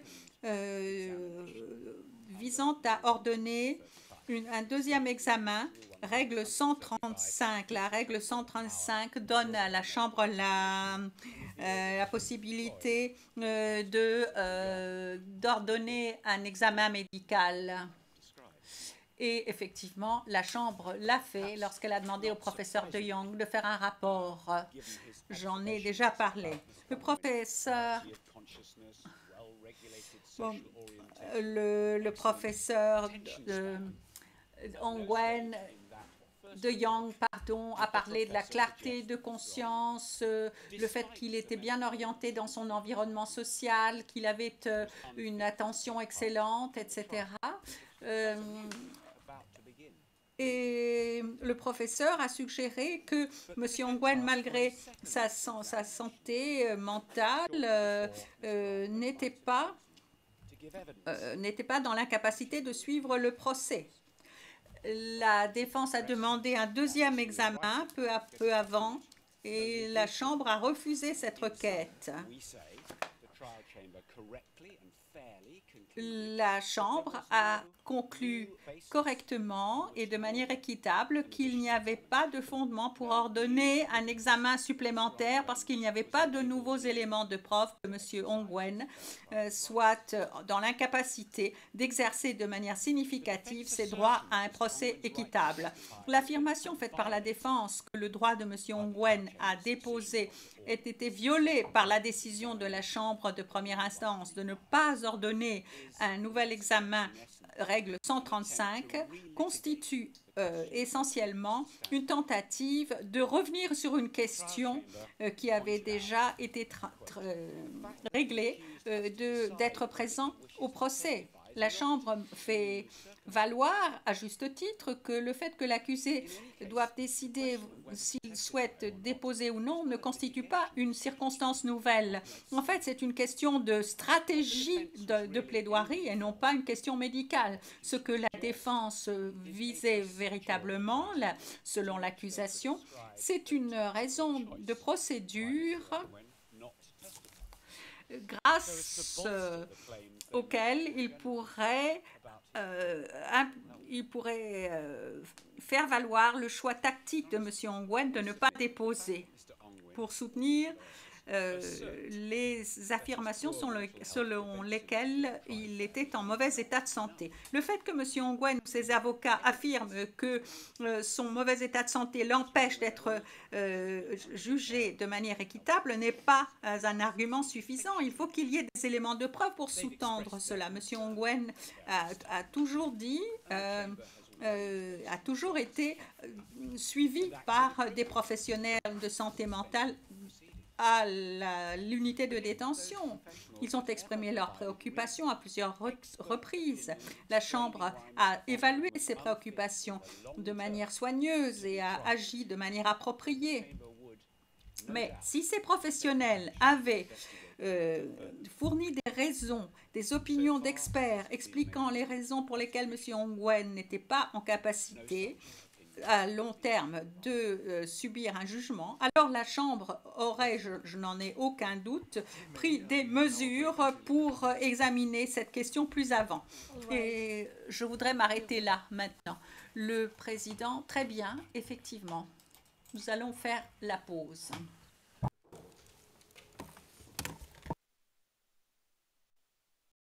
visant à ordonner un deuxième examen, règle 135. La règle 135 donne à la Chambre la possibilité d'ordonner un examen médical. Et effectivement, la Chambre l'a fait lorsqu'elle a demandé au professeur De Jong de faire un rapport. J'en ai déjà parlé. Le professeur... le professeur Ongwen de Young, pardon, a parlé de la clarté de conscience, le fait qu'il était bien orienté dans son environnement social, qu'il avait une attention excellente, etc. Et le professeur a suggéré que M. Ongwen, malgré sa santé mentale, n'était pas dans l'incapacité de suivre le procès. La défense a demandé un deuxième examen peu avant et la Chambre a refusé cette requête. La Chambre a conclu correctement et de manière équitable qu'il n'y avait pas de fondement pour ordonner un examen supplémentaire parce qu'il n'y avait pas de nouveaux éléments de preuve que M. Ongwen soit dans l'incapacité d'exercer de manière significative ses droits à un procès équitable. L'affirmation faite par la défense que le droit de M. Ongwen à déposer ait été violé par la décision de la Chambre de première instance de ne pas ordonner un nouvel examen, règle 135, constitue essentiellement une tentative de revenir sur une question qui avait déjà été réglée, d'être présent au procès. La Chambre fait valoir, à juste titre, que le fait que l'accusé doive décider s'il souhaite déposer ou non ne constitue pas une circonstance nouvelle. En fait, c'est une question de stratégie de plaidoirie et non pas une question médicale. Ce que la défense visait véritablement, selon l'accusation, c'est une raison de procédure grâce auquel il pourrait faire valoir le choix tactique de M. Ongwen de ne pas déposer pour soutenir les affirmations selon lesquelles il était en mauvais état de santé. Le fait que M. Ongwen ou ses avocats affirment que son mauvais état de santé l'empêche d'être jugé de manière équitable n'est pas un argument suffisant. Il faut qu'il y ait des éléments de preuve pour sous-tendre cela. M. Ongwen a toujours dit a toujours été suivi par des professionnels de santé mentale à l'unité de détention. Ils ont exprimé leurs préoccupations à plusieurs reprises. La Chambre a évalué ces préoccupations de manière soigneuse et a agi de manière appropriée. Mais si ces professionnels avaient fourni des raisons, des opinions d'experts expliquant les raisons pour lesquelles M. Ongwen n'était pas en capacité à long terme de subir un jugement, alors la Chambre aurait, je n'en ai aucun doute, pris des mesures pour examiner cette question plus avant. Et je voudrais m'arrêter là maintenant. Le président, très bien, effectivement. Nous allons faire la pause.